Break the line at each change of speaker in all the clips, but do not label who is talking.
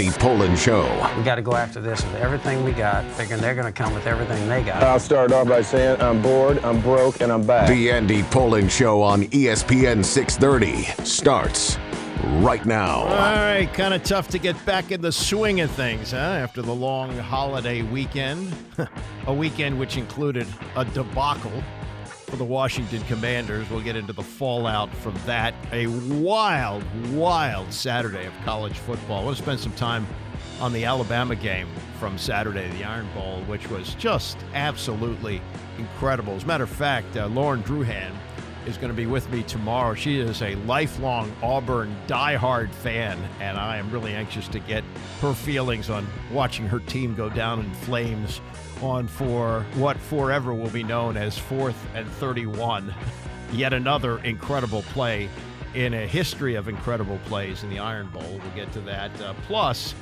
Poland Show.
We got to go after this with everything we got, figuring they're going to come with everything they got.
I'll start off by saying I'm bored, I'm broke, and I'm back.
The Andy Poland Show on ESPN 630 starts right now.
All right, kind of tough to get back in the swing of things, huh? After the long holiday weekend. A weekend which included a debacle for the Washington Commanders. We'll get into the fallout from that. A wild, wild Saturday of college football. We'll spend some time on the Alabama game from Saturday, the Iron Bowl, which was just absolutely incredible. As a matter of fact, Lauren Druhan is going to be with me tomorrow. She is a lifelong Auburn diehard fan, and I am really anxious to get her feelings on watching her team go down in flames on for what forever will be known as 4th and 31. Yet another incredible play in a history of incredible plays in the Iron Bowl. We'll get to that. Plus,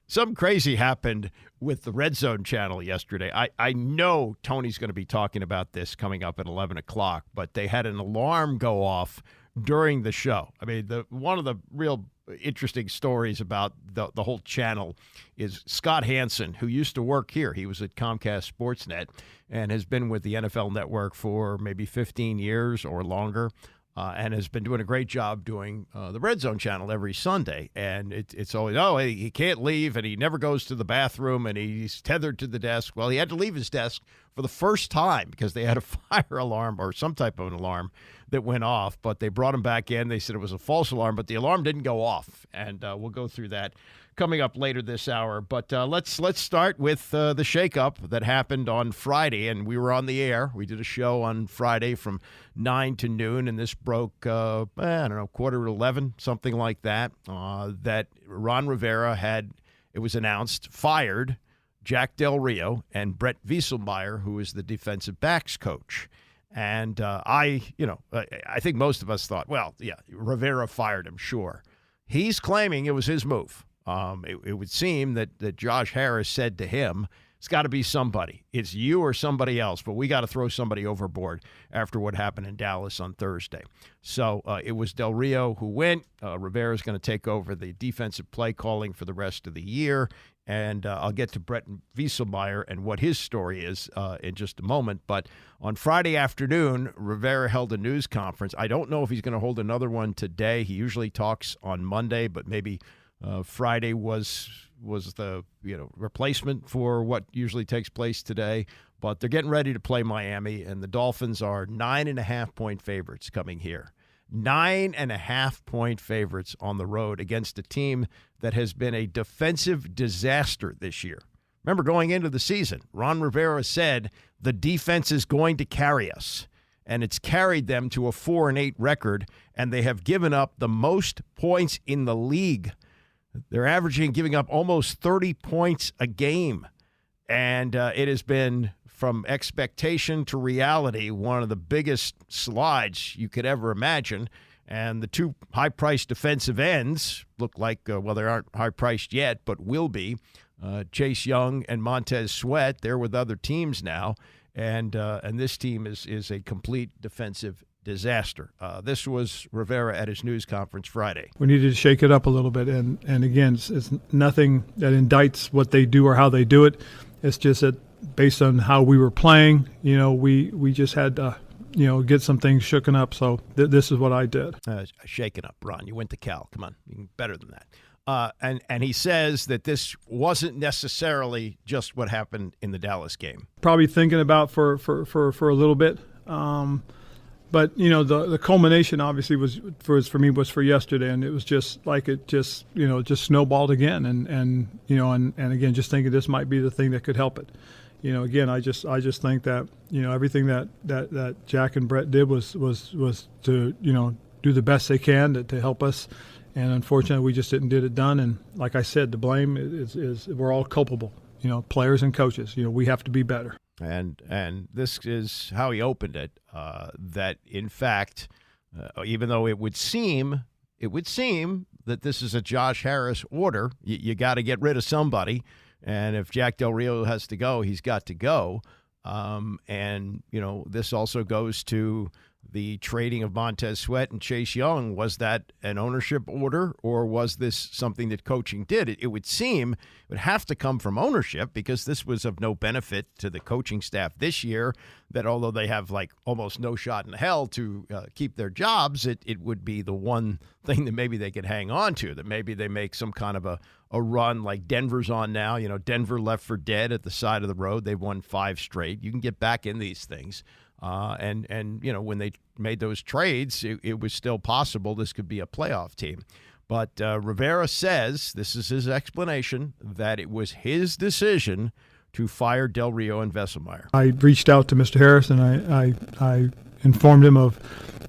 something crazy happened with the Redzone Channel yesterday. I know Tony's going to be talking about this coming up at 11 o'clock, but they had an alarm go off during the show. I mean, one of the real interesting stories about the whole channel is Scott Hanson, who used to work here. He was at Comcast Sportsnet and has been with the NFL Network for maybe 15 years or longer. And has been doing a great job doing the Redzone Channel every Sunday. And it's always, he can't leave, and he never goes to the bathroom, and he's tethered to the desk. Well, he had to leave his desk for the first time because they had a fire alarm or some type of an alarm that went off. But they brought him back in. They said it was a false alarm, but the alarm didn't go off. And we'll go through that coming up later this hour. But let's start with the shakeup that happened on Friday, and we were on the air. We did a show on Friday from 9 to noon, and this broke, quarter to 11, something like that, that Ron Rivera had, it was announced, fired Jack Del Rio and Brett Wieselmeyer, who is the defensive backs coach. And I think most of us thought, well, yeah, Rivera fired him, sure. He's claiming it was his move. It would seem that Josh Harris said to him, it's got to be somebody. It's you or somebody else, but we got to throw somebody overboard after what happened in Dallas on Thursday. So it was Del Rio who went. Rivera's going to take over the defensive play calling for the rest of the year. And I'll get to Brett Wieselmeyer and what his story is in just a moment. But on Friday afternoon, Rivera held a news conference. I don't know if he's going to hold another one today. He usually talks on Monday, but maybe Friday was the replacement for what usually takes place today. But they're getting ready to play Miami, and the Dolphins are 9.5-point favorites coming here. 9.5-point favorites on the road against a team that has been a defensive disaster this year. Remember, going into the season, Ron Rivera said the defense is going to carry us, and it's carried them to a 4-8 record, and they have given up the most points in the league. They're averaging giving up almost 30 points a game, and it has been, from expectation to reality, one of the biggest slides you could ever imagine. And the two high-priced defensive ends look like, they aren't high-priced yet, but will be. Chase Young and Montez Sweat, they're with other teams now, and this team is a complete defensive disaster. This was Rivera at his news conference Friday.
We needed to shake it up a little bit, and again, it's nothing that indicts what they do or how they do it. It's just that based on how we were playing, we just had to, get some things shooken up. So this is what I did.
Shaken up, Ron. You went to Cal. Come on, you can better than that. And he says that this wasn't necessarily just what happened in the Dallas game.
Probably thinking about for a little bit. But, the culmination obviously was for yesterday, and it was just like it just snowballed again. And again, just thinking this might be the thing that could help it. Again, I just think that, everything that Jack and Brett did was to, do the best they can to help us. And unfortunately, we just didn't get it done. And like I said, the blame is we're all culpable, players and coaches. We have to be better.
And this is how he opened it, that, in fact, even though it would seem that this is a Josh Harris order, you got to get rid of somebody. And if Jack Del Rio has to go, he's got to go. And, this also goes to the trading of Montez Sweat and Chase Young, was that an ownership order, or was this something that coaching did? It would seem it would have to come from ownership, because this was of no benefit to the coaching staff this year, that although they have like almost no shot in hell to keep their jobs, it would be the one thing that maybe they could hang on to, that maybe they make some kind of a run like Denver's on now. You know, Denver left for dead at the side of the road. They've won 5 straight. You can get back in these things. And you know, when they made those trades, it was still possible this could be a playoff team. But Rivera says, this is his explanation, that it was his decision to fire Del Rio and Vesselmeyer.
I reached out to Mr. Harris, and I informed him of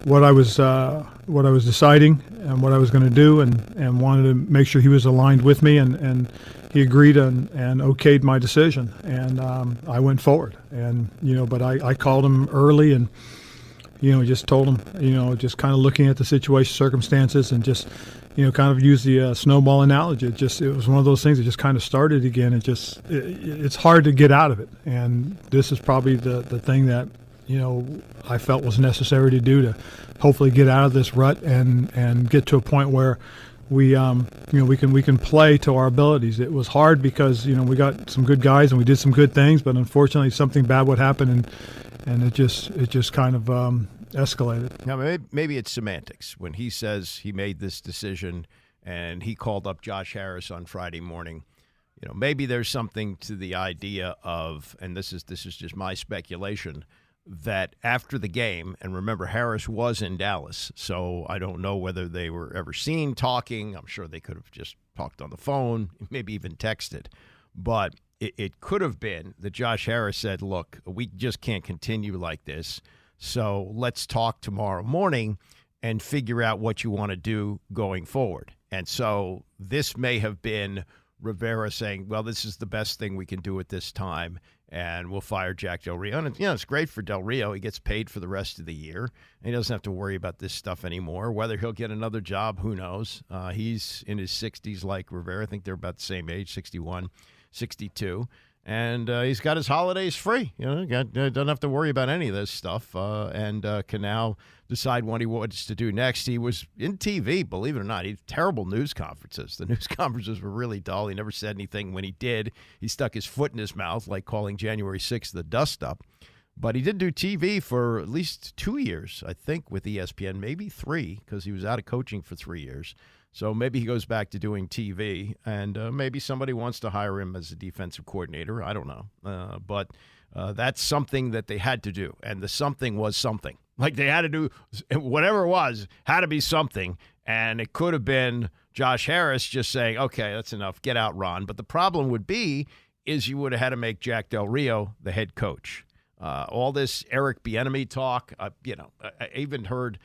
what I was deciding and what I was going to do, and wanted to make sure he was aligned with me, and he agreed and okayed my decision, and I went forward. And but I called him early, and just told him, just kind of looking at the situation, circumstances, and just kind of use the snowball analogy. It was one of those things that just kind of started again. It's hard to get out of it, and this is probably the thing that I felt was necessary to do to hopefully get out of this rut and get to a point where we can play to our abilities. It was hard because we got some good guys and we did some good things, but unfortunately something bad would happen, and it just kind of escalated.
Now maybe it's semantics when he says he made this decision and he called up Josh Harris on Friday morning. Maybe there's something to the idea of, and this is just my speculation, that after the game, and remember Harris was in Dallas, so I don't know whether they were ever seen talking. I'm sure they could have just talked on the phone, maybe even texted. But it could have been that Josh Harris said, look, we just can't continue like this, so let's talk tomorrow morning and figure out what you want to do going forward. And so this may have been Rivera saying, well, this is the best thing we can do at this time, and we'll fire Jack Del Rio. And, it's great for Del Rio. He gets paid for the rest of the year, and he doesn't have to worry about this stuff anymore. Whether he'll get another job, who knows? He's in his 60s like Rivera. I think they're about the same age, 61, 62. And he's got his holidays free. Doesn't have to worry about any of this stuff, and can now decide what he wants to do next. He was in TV, believe it or not. He had terrible news conferences. The news conferences were really dull. He never said anything. When he did, he stuck his foot in his mouth, like calling January 6th the dust-up. But he did do TV for at least 2 years, I think, with ESPN, maybe 3, because he was out of coaching for 3 years. So maybe he goes back to doing TV, and maybe somebody wants to hire him as a defensive coordinator. I don't know. But that's something that they had to do, and the something was something. Like they had to do whatever it was, had to be something, and it could have been Josh Harris just saying, okay, that's enough, get out, Ron. But the problem would be is you would have had to make Jack Del Rio the head coach. All this Eric Bieniemy talk, I even heard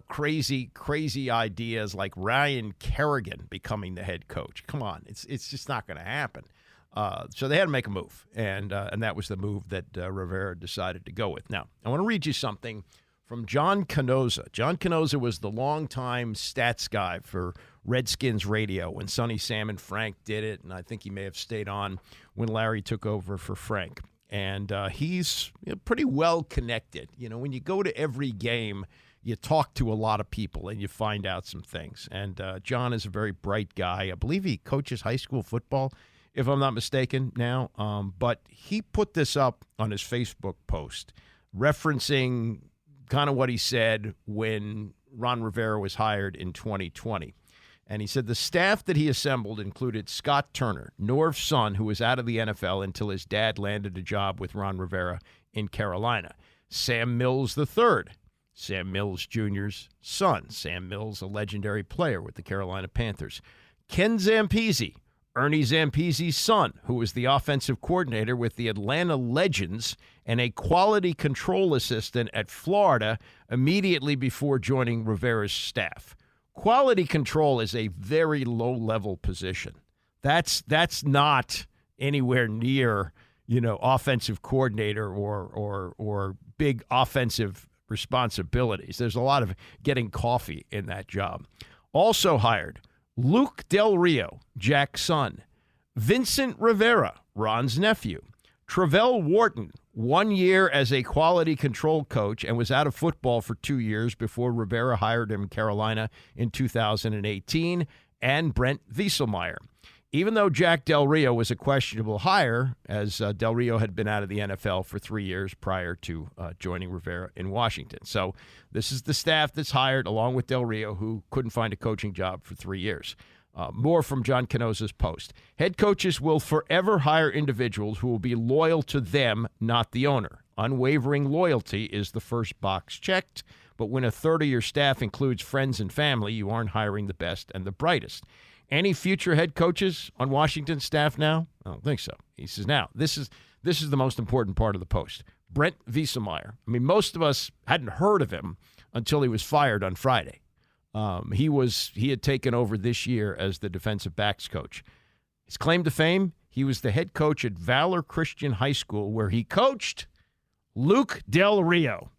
crazy ideas like Ryan Kerrigan becoming the head coach. Come on, it's just not going to happen. So they had to make a move, and that was the move that Rivera decided to go with. Now, I want to read you something from John Canosa. John Canosa was the longtime stats guy for Redskins radio when Sonny Sam and Frank did it, and I think he may have stayed on when Larry took over for Frank. And he's pretty well connected. When you go to every game, you talk to a lot of people and you find out some things. And John is a very bright guy. I believe he coaches high school football, if I'm not mistaken now. But he put this up on his Facebook post, referencing kind of what he said when Ron Rivera was hired in 2020. And he said the staff that he assembled included Scott Turner, Norv's son, who was out of the NFL until his dad landed a job with Ron Rivera in Carolina. Sam Mills III, Sam Mills Jr.'s son. Sam Mills, a legendary player with the Carolina Panthers. Ken Zampese, Ernie Zampese's son, who was the offensive coordinator with the Atlanta Legends and a quality control assistant at Florida immediately before joining Rivera's staff. Quality control is a very low-level position. That's not anywhere near, offensive coordinator or big offensive responsibilities. There's a lot of getting coffee in that job. Also hired Luke Del Rio, Jack's son, Vincent Rivera, Ron's nephew, Travell Wharton, 1 year as a quality control coach and was out of football for 2 years before Rivera hired him in Carolina in 2018, and Brent Wieselmeyer. Even though Jack Del Rio was a questionable hire, as Del Rio had been out of the NFL for 3 years prior to joining Rivera in Washington. So this is the staff that's hired, along with Del Rio, who couldn't find a coaching job for 3 years. More from John Canosa's post. Head coaches will forever hire individuals who will be loyal to them, not the owner. Unwavering loyalty is the first box checked, but when a third of your staff includes friends and family, you aren't hiring the best and the brightest. Any future head coaches on Washington's staff now? I don't think so. He says, now, this is the most important part of the post. Brent Wieselmeyer. I mean, most of us hadn't heard of him until he was fired on Friday. He had taken over this year as the defensive backs coach. His claim to fame, he was the head coach at Valor Christian High School, where he coached Luke Del Rio.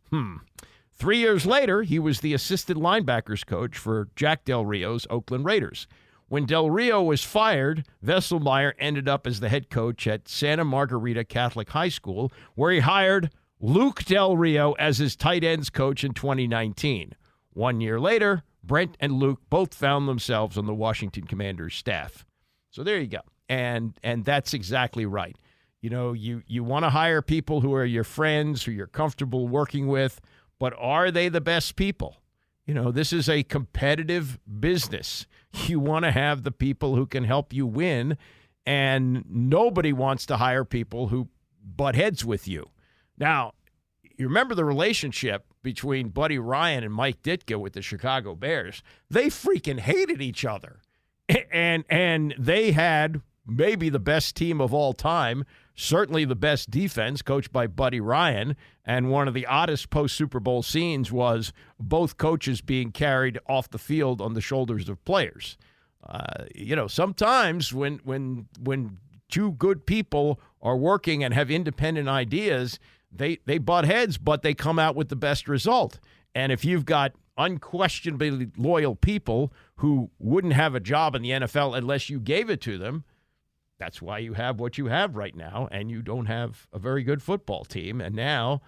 3 years later, he was the assistant linebackers coach for Jack Del Rio's Oakland Raiders. When Del Rio was fired, Wieselmeyer ended up as the head coach at Santa Margarita Catholic High School, where he hired Luke Del Rio as his tight ends coach in 2019. 1 year later, Brent and Luke both found themselves on the Washington Commanders staff. So there you go. And that's exactly right. You know, you want to hire people who are your friends, who you're comfortable working with, but are they the best people? You know, this is a competitive business. You want to have the people who can help you win, and nobody wants to hire people who butt heads with you. Now, you remember the relationship between Buddy Ryan and Mike Ditka with the Chicago Bears. They freaking hated each other. And they had maybe the best team of all time, certainly the best defense, coached by Buddy Ryan. And one of the oddest post-Super Bowl scenes was both coaches being carried off the field on the shoulders of players. Sometimes when two good people are working and have independent ideas, they butt heads, but they come out with the best result. And if you've got unquestionably loyal people who wouldn't have a job in the NFL unless you gave it to them, that's why you have what you have right now, and you don't have a very good football team. And now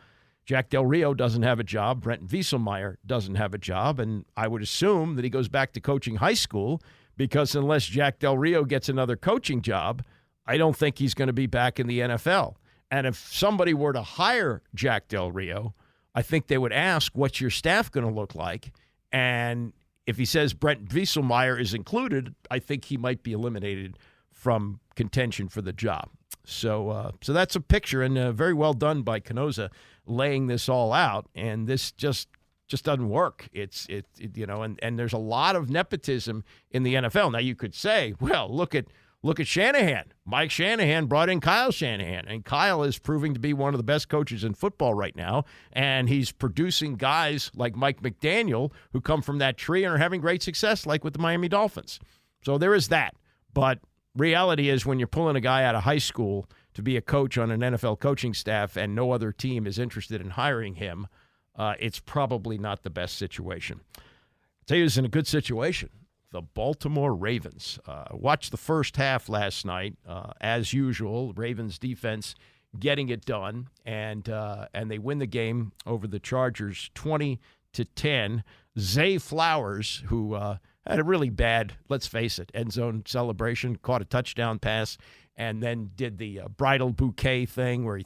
Jack Del Rio doesn't have a job. Brent Wieselmeyer doesn't have a job. And I would assume that he goes back to coaching high school, because unless Jack Del Rio gets another coaching job, I don't think he's going to be back in the NFL. And if somebody were to hire Jack Del Rio, I think they would ask, what's your staff going to look like? And if he says Brent Wieselmeyer is included, I think he might be eliminated from contention for the job. So that's a picture, and very well done by Canosa laying this all out. And this just doesn't work. And there's a lot of nepotism in the NFL. Now you could say, well, look at Shanahan. Mike Shanahan brought in Kyle Shanahan, and Kyle is proving to be one of the best coaches in football right now, and he's producing guys like Mike McDaniel who come from that tree and are having great success, like with the Miami Dolphins. So there is that. But reality is, when you're pulling a guy out of high school to be a coach on an NFL coaching staff and no other team is interested in hiring him, it's probably not the best situation. I'll tell you, he's in a good situation. The Baltimore Ravens. Watched the first half last night. As usual, Ravens defense getting it done, and they win the game over the Chargers 20-10. Zay Flowers, who had a really bad, let's face it, end zone celebration, caught a touchdown pass, and then did the bridal bouquet thing where he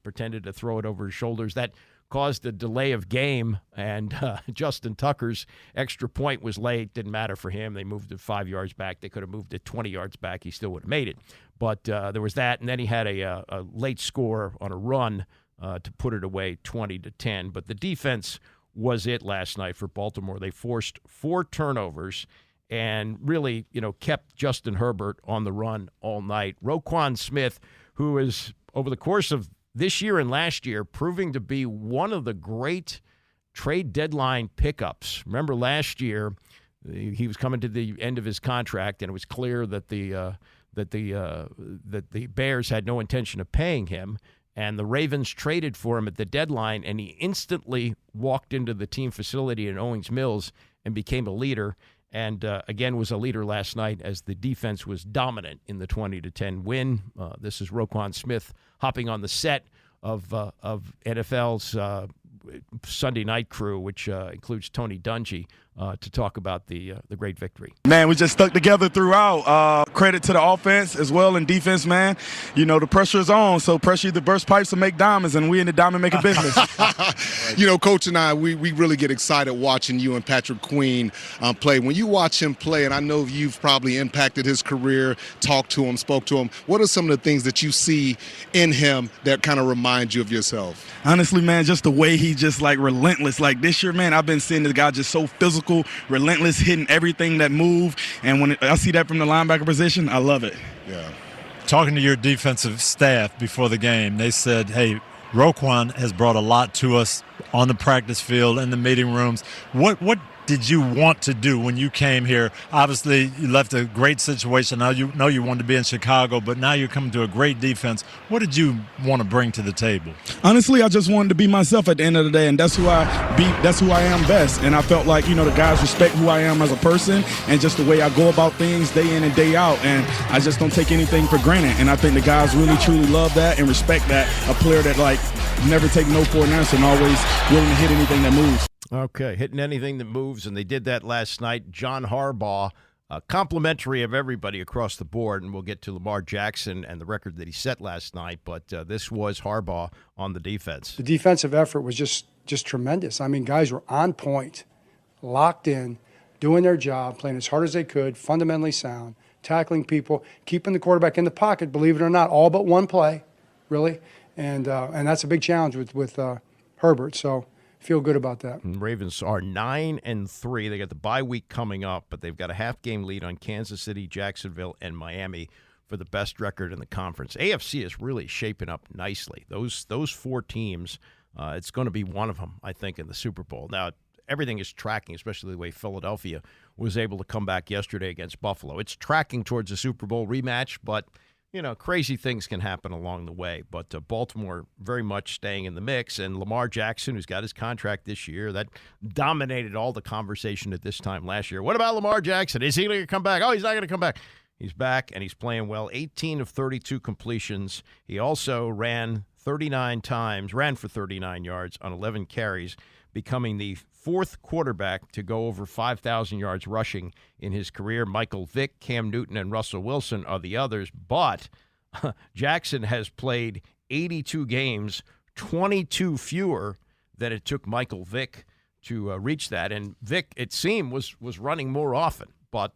pretended to throw it over his shoulders. That caused a delay of game, and Justin Tucker's extra point was late. Didn't matter for him. They moved it 5 yards back. They could have moved it 20 yards back. He still would have made it. But there was that, and then he had a late score on a run to put it away 20-10. But the defense was it last night for Baltimore. They forced 4 turnovers and really, kept Justin Herbert on the run all night. Roquan Smith, who is, over the course of this year and last year, proving to be one of the great trade deadline pickups. Remember last year, he was coming to the end of his contract, and it was clear that the Bears had no intention of paying him, and the Ravens traded for him at the deadline, and he instantly walked into the team facility in Owings Mills and became a leader. And, again, was a leader last night as the defense was dominant in the 20-10 win. This is Roquan Smith hopping on the set NFL's Sunday night crew, which includes Tony Dungy, to talk about the great victory.
Man, we just stuck together throughout. Credit to the offense as well and defense, man. You know, the pressure is on, so pressure either burst pipes or make diamonds, and we in the diamond making business.
You know, Coach and I, we really get excited watching you and Patrick Queen play. When you watch him play, and I know you've probably impacted his career, talked to him, spoke to him, what are some of the things that you see in him that kind of remind you of yourself?
Honestly, man, just the way he just like relentless. Like this year, man, I've been seeing this guy just so physical, relentless, hitting everything that move. And when I see that from the linebacker position, I love it.
Yeah.
Talking to your defensive staff before the game, they said, hey, Roquan has brought a lot to us on the practice field, in the meeting rooms. What did you want to do when you came here? Obviously, you left a great situation. Now you know you wanted to be in Chicago, but now you're coming to a great defense. What did you want to bring to the table?
Honestly, I just wanted to be myself at the end of the day, and that's who I am best. And I felt like, you know, the guys respect who I am as a person and just the way I go about things day in and day out. And I just don't take anything for granted. And I think the guys really, truly love that and respect that. A player that, like, never take no for an answer and always willing to hit anything that moves.
Okay, hitting anything that moves, and they did that last night. John Harbaugh, complimentary of everybody across the board, and we'll get to Lamar Jackson and the record that he set last night, but this was Harbaugh on the defense.
The defensive effort was just tremendous. I mean, guys were on point, locked in, doing their job, playing as hard as they could, fundamentally sound, tackling people, keeping the quarterback in the pocket, believe it or not, all but one play, really, and that's a big challenge with Herbert, so feel good about that.
And Ravens are 9-3. They got the bye week coming up, but they've got a half-game lead on Kansas City, Jacksonville, and Miami for the best record in the conference. AFC is really shaping up nicely. Those four teams, it's going to be one of them, I think, in the Super Bowl. Now, everything is tracking, especially the way Philadelphia was able to come back yesterday against Buffalo. It's tracking towards a Super Bowl rematch, but you know, crazy things can happen along the way. But Baltimore very much staying in the mix. And Lamar Jackson, who's got his contract this year, that dominated all the conversation at this time last year. What about Lamar Jackson? Is he going to come back? Oh, he's not going to come back. He's back, and he's playing well. 18 of 32 completions. He also ran for 39 yards on 11 carries, becoming the fourth quarterback to go over 5,000 yards rushing in his career. Michael Vick, Cam Newton, and Russell Wilson are the others. But Jackson has played 82 games, 22 fewer than it took Michael Vick to reach that. And Vick, it seemed, was running more often. But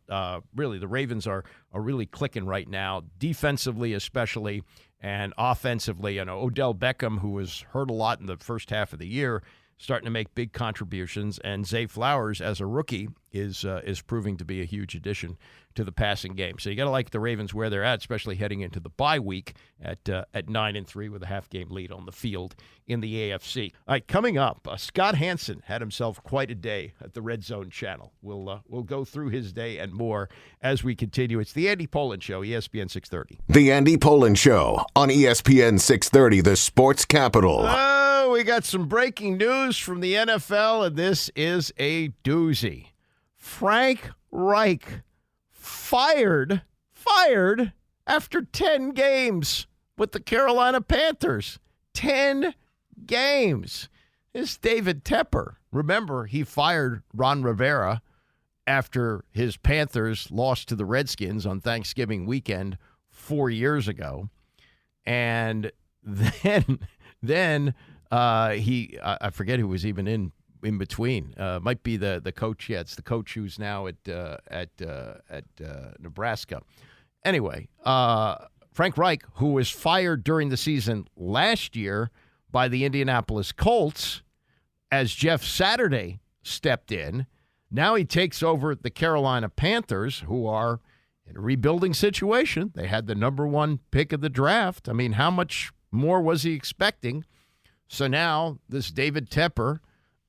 really, the Ravens are really clicking right now, defensively especially, and offensively. You know, Odell Beckham, who was hurt a lot in the first half of the year, starting to make big contributions, and Zay Flowers, as a rookie, is proving to be a huge addition to the passing game. So you got to like the Ravens where they're at, especially heading into the bye week at 9-3 with a half-game lead on the field in the AFC. All right, coming up, Scott Hanson had himself quite a day at the Redzone Channel. We'll go through his day and more as we continue. It's the Andy Pollin Show, ESPN 630.
The Andy Pollin Show on ESPN 630, the sports capital.
Oh, we got some breaking news from the NFL, and this is a doozy. Frank Reich fired after 10 games with the Carolina Panthers. 10 games. This David Tepper. Remember, he fired Ron Rivera after his Panthers lost to the Redskins on Thanksgiving weekend 4 years ago. And then I forget who was even in between. Might be the coach. Yeah, it's the coach who's now at Nebraska. Anyway, Frank Reich, who was fired during the season last year by the Indianapolis Colts, as Jeff Saturday stepped in, now he takes over the Carolina Panthers, who are in a rebuilding situation. They had the number one pick of the draft. I mean, how much more was he expecting? So now this David Tepper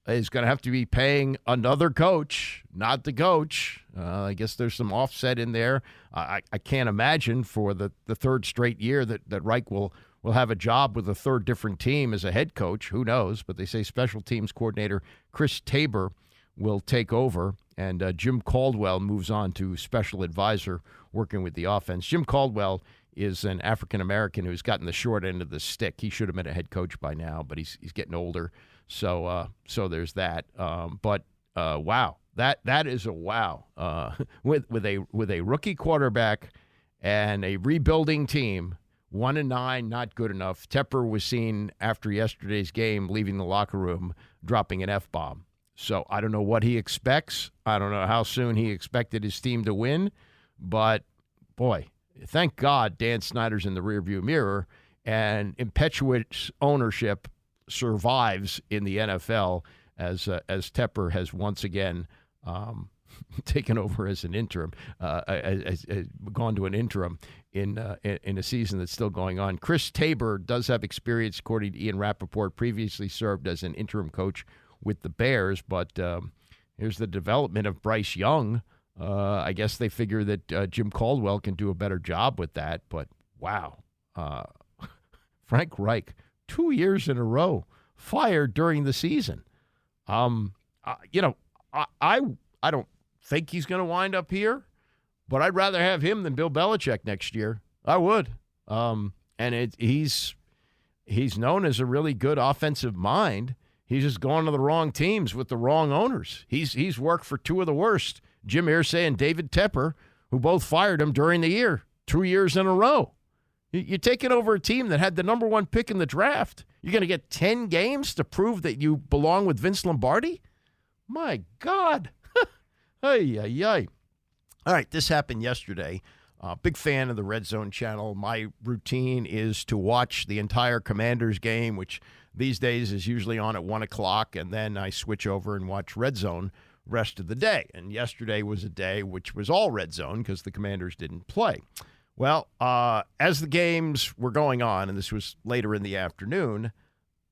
is going to have to be paying another coach, not the coach. I guess there's some offset in there. I can't imagine for the third straight year that Reich will have a job with a third different team as a head coach. Who knows? But they say special teams coordinator Chris Tabor will take over, and Jim Caldwell moves on to special advisor working with the offense. Jim Caldwell is an African-American who's gotten the short end of the stick. He should have been a head coach by now, but he's getting older. So there's that. Wow, that is a wow. With a rookie quarterback and a rebuilding team, 1-9, not good enough. Tepper was seen after yesterday's game leaving the locker room, dropping an F-bomb. So I don't know what he expects. I don't know how soon he expected his team to win. But, boy, thank God Dan Snyder's in the rearview mirror, and impetuous ownership survives in the NFL as Tepper has once again taken over as an interim, gone to an interim in a season that's still going on. Chris Tabor does have experience, according to Ian Rappaport, previously served as an interim coach with the Bears, but here's the development of Bryce Young. I guess they figure that Jim Caldwell can do a better job with that, but wow. Frank Reich, 2 years in a row, fired during the season. I don't think he's going to wind up here, but I'd rather have him than Bill Belichick next year. I would. He's known as a really good offensive mind. He's just gone to the wrong teams with the wrong owners. He's worked for two of the worst, Jim Irsay and David Tepper, who both fired him during the year, 2 years in a row. You're taking over a team that had the number one pick in the draft. You're going to get 10 games to prove that you belong with Vince Lombardi? My God. Ay. All right, this happened yesterday. Big fan of the Redzone Channel. My routine is to watch the entire Commanders game, which these days is usually on at 1 o'clock, and then I switch over and watch Redzone rest of the day. And yesterday was a day which was all Redzone because the Commanders didn't play. Well, as the games were going on, and this was later in the afternoon,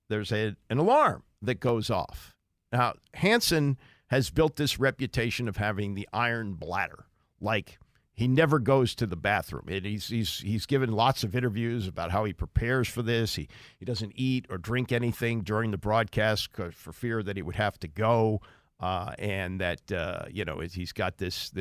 there's an alarm that goes off. Now, Hanson has built this reputation of having the iron bladder. Like, he never goes to the bathroom. He's given lots of interviews about how he prepares for this. He doesn't eat or drink anything during the broadcast for fear that he would have to go, and that he's got this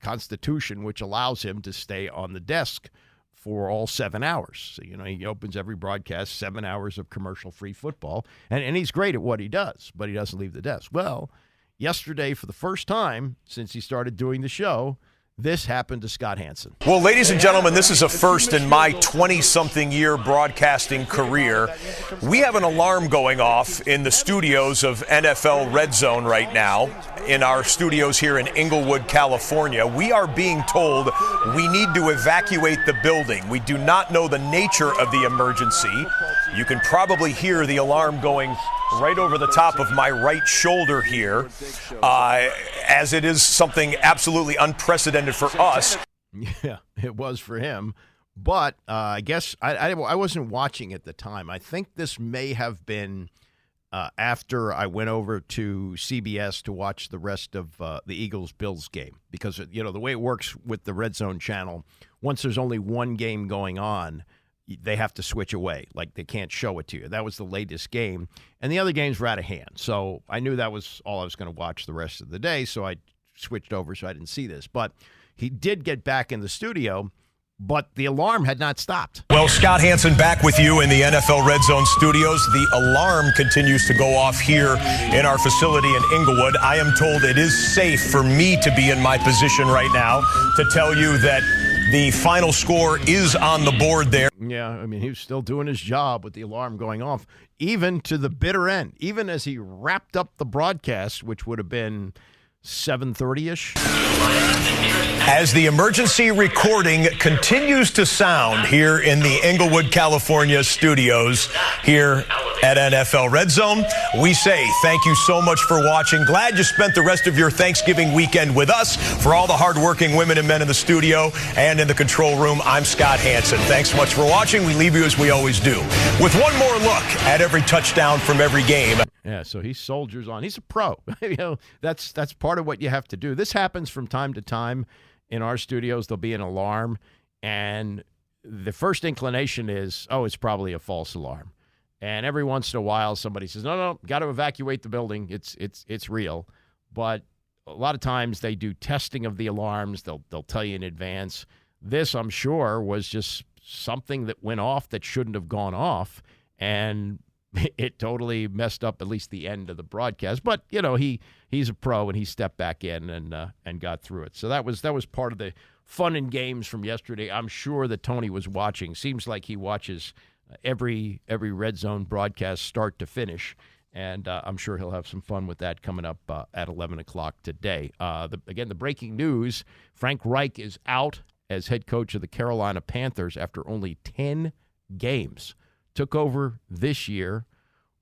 constitution which allows him to stay on the desk for all 7 hours. So, he opens every broadcast, 7 hours of commercial-free football, and he's great at what he does, but he doesn't leave the desk. Well, yesterday, for the first time since he started doing the show, this happened to Scott Hanson.
Well, ladies and gentlemen, this is a first in my 20-something year broadcasting career. We have an alarm going off in the studios of NFL Red Zone right now, in our studios here in Inglewood, California. We are being told we need to evacuate the building. We do not know the nature of the emergency. You can probably hear the alarm going right over the top of my right shoulder here, as it is something absolutely unprecedented for us.
Yeah, it was for him. But I guess I wasn't watching at the time. I think this may have been after I went over to CBS to watch the rest of the Eagles-Bills game. Because, the way it works with the Redzone Channel, once there's only one game going on, they have to switch away. Like, they can't show it to you. That was the latest game. And the other games were out of hand. So I knew that was all I was going to watch the rest of the day, so I switched over so I didn't see this. But he did get back in the studio, but the alarm had not stopped.
Well, Scott Hanson back with you in the NFL Red Zone studios. The alarm continues to go off here in our facility in Inglewood. I am told it is safe for me to be in my position right now to tell you that the final score is on the board there.
Yeah, I mean, he was still doing his job with the alarm going off, even to the bitter end, even as he wrapped up the broadcast, which would have been 7:30-ish.
As the emergency recording continues to sound here in the Inglewood, California studios here at NFL Red Zone, we say thank you so much for watching. Glad you spent the rest of your Thanksgiving weekend with us. For all the hardworking women and men in the studio and in the control room, I'm Scott Hanson. Thanks so much for watching. We leave you as we always do, with one more look at every touchdown from every game.
Yeah, so he soldiers on. He's a pro. That's part of what you have to do. This happens from time to time in our studios. There'll be an alarm, and the first inclination is, oh, it's probably a false alarm. And every once in a while, somebody says, no, got to evacuate the building. It's real. But a lot of times they do testing of the alarms. They'll tell you in advance. This, I'm sure, was just something that went off that shouldn't have gone off, and it totally messed up at least the end of the broadcast. But he's a pro, and he stepped back in and got through it. So that was part of the fun and games from yesterday. I'm sure that Tony was watching. Seems like he watches every Red Zone broadcast start to finish, and I'm sure he'll have some fun with that coming up at 11 o'clock today. Again, the breaking news: Frank Reich is out as head coach of the Carolina Panthers after only 10 games. Took over this year,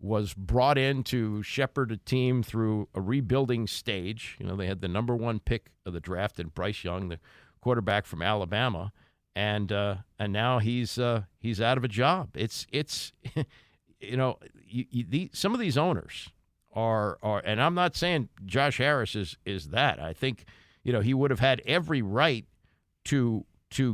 was brought in to shepherd a team through a rebuilding stage. They had the number 1 pick of the draft in Bryce Young, the quarterback from Alabama, and now he's out of a job. It's some of these owners are, and I'm not saying Josh Harris is that. I think he would have had every right to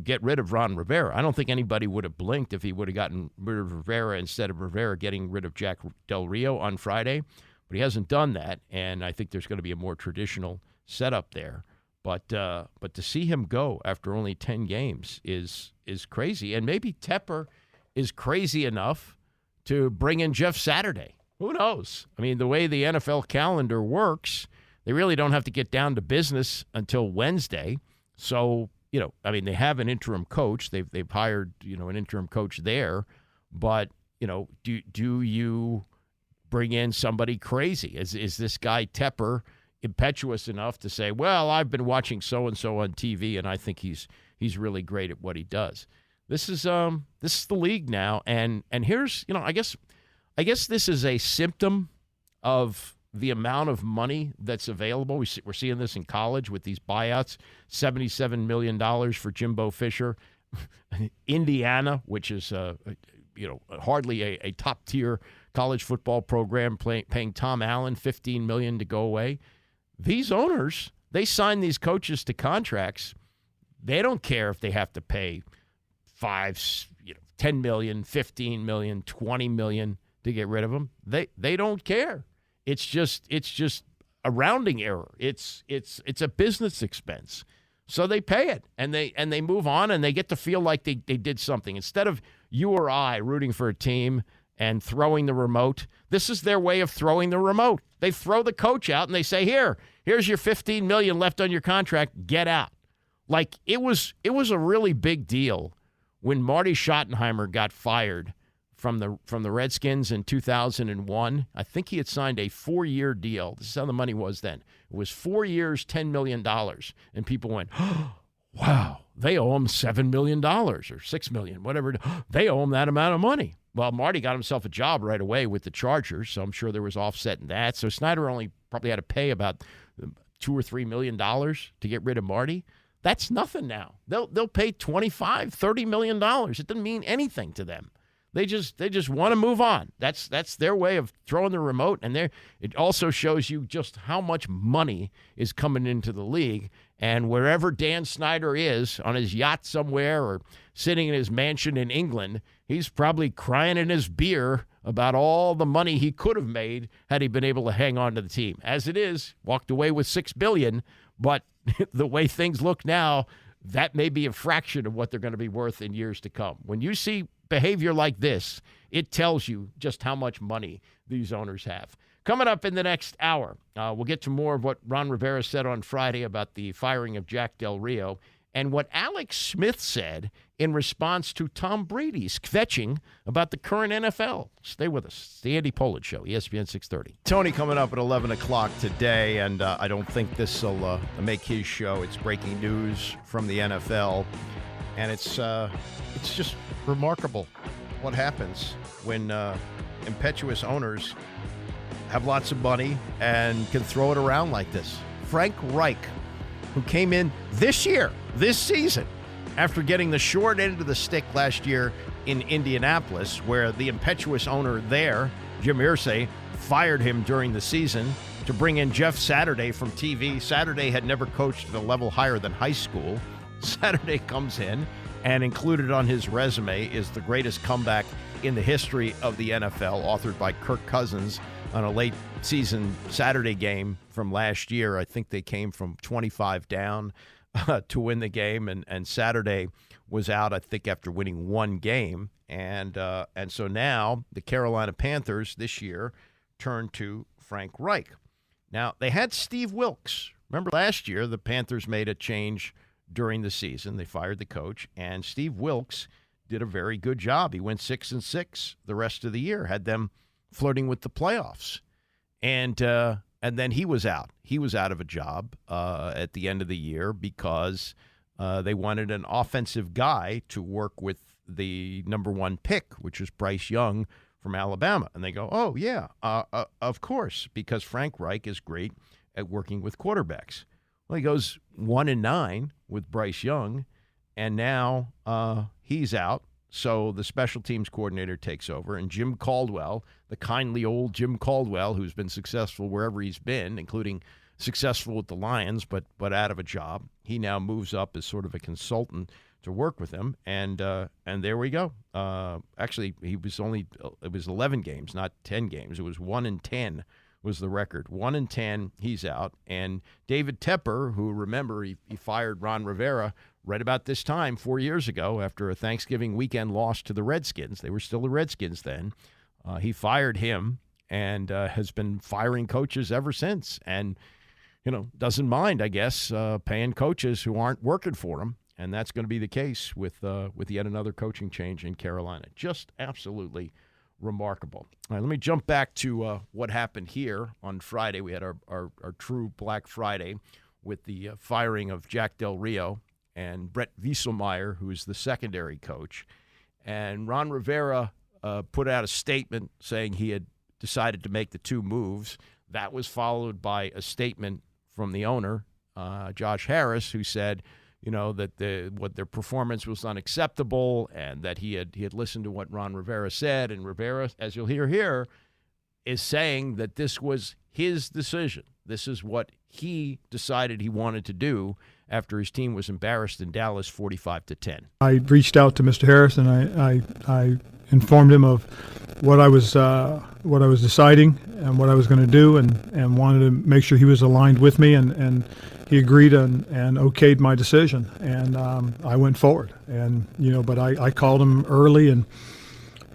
get rid of Ron Rivera. I don't think anybody would have blinked if he would have gotten rid of Rivera instead of Rivera getting rid of Jack Del Rio on Friday. But he hasn't done that, and I think there's going to be a more traditional setup there. But to see him go after only 10 games is crazy. And maybe Tepper is crazy enough to bring in Jeff Saturday. Who knows? I mean, the way the NFL calendar works, they really don't have to get down to business until Wednesday. So they have an interim coach. They've hired, an interim coach there. But, do you bring in somebody crazy? Is this guy Tepper impetuous enough to say, well, I've been watching so-and-so on TV, and I think he's really great at what he does? This is the league now. And here's, I guess this is a symptom of the amount of money that's available. We're seeing this in college with these buyouts, $77 million for Jimbo Fisher. Indiana, which is hardly a top-tier college football program, paying Tom Allen $15 million to go away. These owners, they sign these coaches to contracts. They don't care if they have to pay $10 million, $15 million, $20 million to get rid of them. They don't care. It's just a rounding error. It's a business expense. So they pay it, and they move on, and they get to feel like they did something. Instead of you or I rooting for a team and throwing the remote, this is their way of throwing the remote. They throw the coach out, and they say, here's your $15 million left on your contract. Get out. Like, it was a really big deal when Marty Schottenheimer got fired from the Redskins in 2001. I think he had signed a 4-year deal. This is how the money was then. It was 4 years, $10 million. And people went, oh, wow, they owe him $7 million or $6 million, whatever. They owe him that amount of money. Well, Marty got himself a job right away with the Chargers, so I'm sure there was offset in that. So Snyder only probably had to pay about $2 or $3 million to get rid of Marty. That's nothing now. They'll pay $25, $30 million. It doesn't mean anything to them. They just want to move on. That's their way of throwing the remote, and it also shows you just how much money is coming into the league. And wherever Dan Snyder is, on his yacht somewhere or sitting in his mansion in England, he's probably crying in his beer about all the money he could have made had he been able to hang on to the team. As it is, walked away with $6 billion, but the way things look now, that may be a fraction of what they're going to be worth in years to come. When you see behavior like this, it tells you just how much money these owners have. Coming up in the next hour, we'll get to more of what Ron Rivera said on Friday about the firing of Jack Del Rio and what Alex Smith said in response to Tom Brady's kvetching about the current NFL. Stay with us. It's the Andy Pollard Show, ESPN 630. Tony coming up at 11 o'clock today, and I don't think this will make his show. It's breaking news from the NFL, and it's just remarkable what happens when impetuous owners have lots of money and can throw it around like this. Frank Reich, who came in this season, after getting the short end of the stick last year in Indianapolis, where the impetuous owner there, Jim Irsay, fired him during the season to bring in Jeff Saturday from TV. Saturday had never coached at a level higher than high school. Saturday comes in, and included on his resume is the greatest comeback in the history of the NFL, authored by Kirk Cousins on a late season Saturday game from last year. I think they came from 25 down to win the game, and Saturday was out, I think, after winning one game. And so now the Carolina Panthers this year turn to Frank Reich. Now, they had Steve Wilks. Remember last year the Panthers made a change during the season. They fired the coach, and Steve Wilks did a very good job. He went 6-6 the rest of the year, had them flirting with the playoffs. And then he was out. He was out of a job at the end of the year because they wanted an offensive guy to work with the number one pick, which is Bryce Young from Alabama. And they go, oh, yeah, of course, because Frank Reich is great at working with quarterbacks. Well, he goes 1-9 with Bryce Young, and now he's out. So the special teams coordinator takes over, and Jim Caldwell, the kindly old Jim Caldwell, who's been successful wherever he's been, including successful with the Lions, but out of a job, he now moves up as sort of a consultant to work with him, and there we go. Actually, it was 11 games, not 10 games. It was 1-10 was the record. 1-10, he's out. And David Tepper, who, remember, he fired Ron Rivera right about this time 4 years ago after a Thanksgiving weekend loss to the Redskins. They were still the Redskins then. He fired him and has been firing coaches ever since. And, doesn't mind, I guess, paying coaches who aren't working for him. And that's going to be the case with yet another coaching change in Carolina. Just absolutely remarkable. All right, let me jump back to what happened here on Friday. We had our true Black Friday with the firing of Jack Del Rio and Brett Wieselmeyer, who is the secondary coach. And Ron Rivera put out a statement saying he had decided to make the two moves. That was followed by a statement from the owner, Josh Harris, who said, that their performance was unacceptable and that he had listened to what Ron Rivera said. And Rivera, as you'll hear here, is saying that this was his decision. This is what he decided he wanted to do after his team was embarrassed in Dallas 45-10.
I reached out to Mr. Harris and I informed him of what I was deciding and what I was going to do, and wanted to make sure he was aligned with me, and he agreed and okayed my decision, and I went forward. And but I called him early and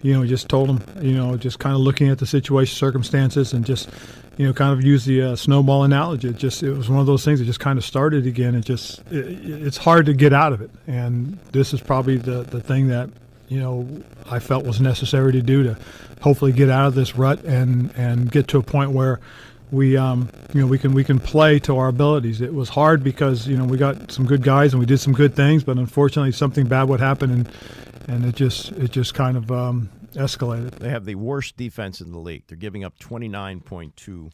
just told him just kind of looking at the situation, circumstances, and just kind of use the snowball analogy. It was one of those things that just kind of started again. It's hard to get out of it, and this is probably the thing that I felt was necessary to do to hopefully get out of this rut and get to a point where we can play to our abilities. It was hard because we got some good guys and we did some good things, but unfortunately something bad would happen and it just kind of escalated.
They have the worst defense in the league. They're giving up 29.2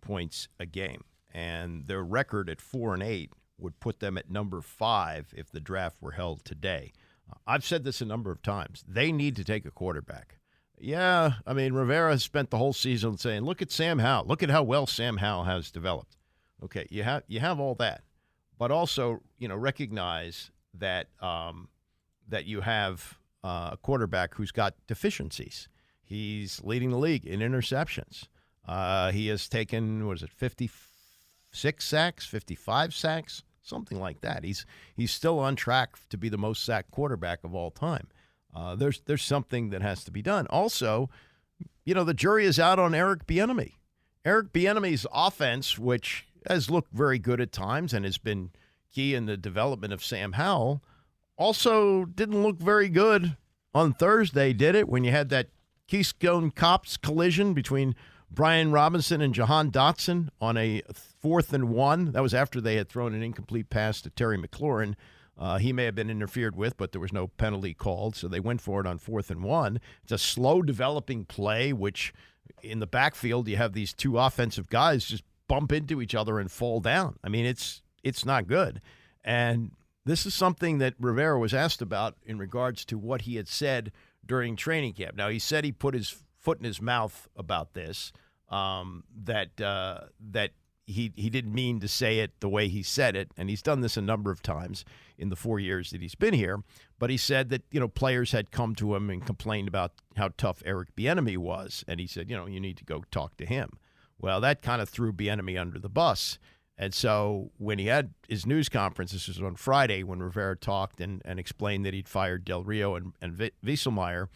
points a game, and their record at 4-8 would put them at number 5 if the draft were held today. I've said this a number of times. They need to take a quarterback. Yeah, I mean, Rivera has spent the whole season saying, look at Sam Howell. Look at how well Sam Howell has developed. Okay, you have all that. But also, recognize that that you have a quarterback who's got deficiencies. He's leading the league in interceptions. He has taken, 56 sacks, 55 sacks? Something like that. He's still on track to be the most sacked quarterback of all time. There's something that has to be done. Also, the jury is out on Eric Bieniemy. Eric Bieniemy's offense, which has looked very good at times and has been key in the development of Sam Howell, also didn't look very good on Thursday, did it? When you had that Keystone Cops collision between Brian Robinson and Jahan Dotson on a 4th and 1. That was after they had thrown an incomplete pass to Terry McLaurin. He may have been interfered with, but there was no penalty called, so they went for it on 4th and 1. It's a slow developing play, which in the backfield you have these two offensive guys just bump into each other and fall down. I mean, it's not good. And this is something that Rivera was asked about in regards to what he had said during training camp. Now, he said he put his foot in his mouth about this, that he didn't mean to say it the way he said it, and he's done this a number of times in the 4 years that he's been here. But he said that players had come to him and complained about how tough Eric Bieniemy was, and he said you need to go talk to him. Well, that kind of threw Bieniemy under the bus, And so when he had his news conference, this was on Friday when Rivera talked and explained that he'd fired Del Rio and Wieselmeyer,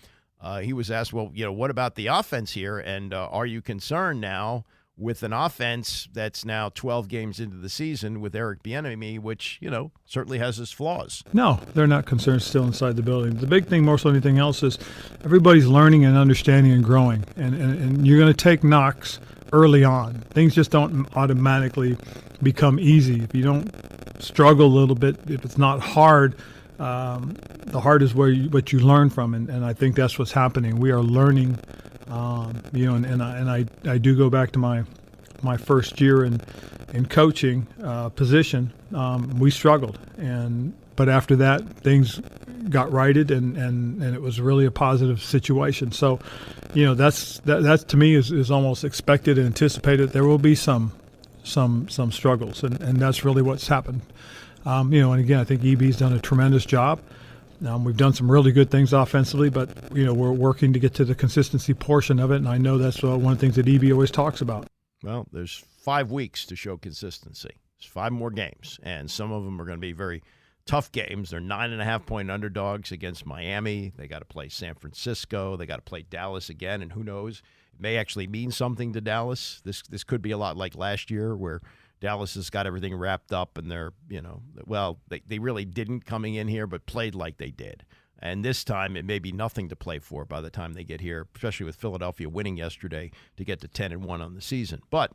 he was asked, well, what about the offense here? And are you concerned now with an offense that's now 12 games into the season with Eric Bieniemy, which, certainly has its flaws?
No, they're not concerned still inside the building. The big thing more so than anything else is everybody's learning and understanding and growing. And you're going to take knocks early on. Things just don't automatically become easy. If you don't struggle a little bit, if it's not hard, the hard is what you learn from. And I think that's what's happening. We are learning. I do go back to my first year in coaching position. We struggled, but after that things got righted, and it was really a positive situation. So, that to me is almost expected and anticipated. There will be some struggles, and that's really what's happened. And again, I think EB's done a tremendous job. We've done some really good things offensively, but we're working to get to the consistency portion of it, and I know that's one of the things that EB always talks about.
Well, there's 5 weeks to show consistency. There's 5 more games, and some of them are going to be very tough games. They're 9.5-point underdogs against Miami. They got to play San Francisco. They got to play Dallas again, and who knows? It may actually mean something to Dallas. This could be a lot like last year where Dallas has got everything wrapped up, and they're, they really didn't coming in here, but played like they did. And this time it may be nothing to play for by the time they get here, especially with Philadelphia winning yesterday to get to 10-1 on the season. But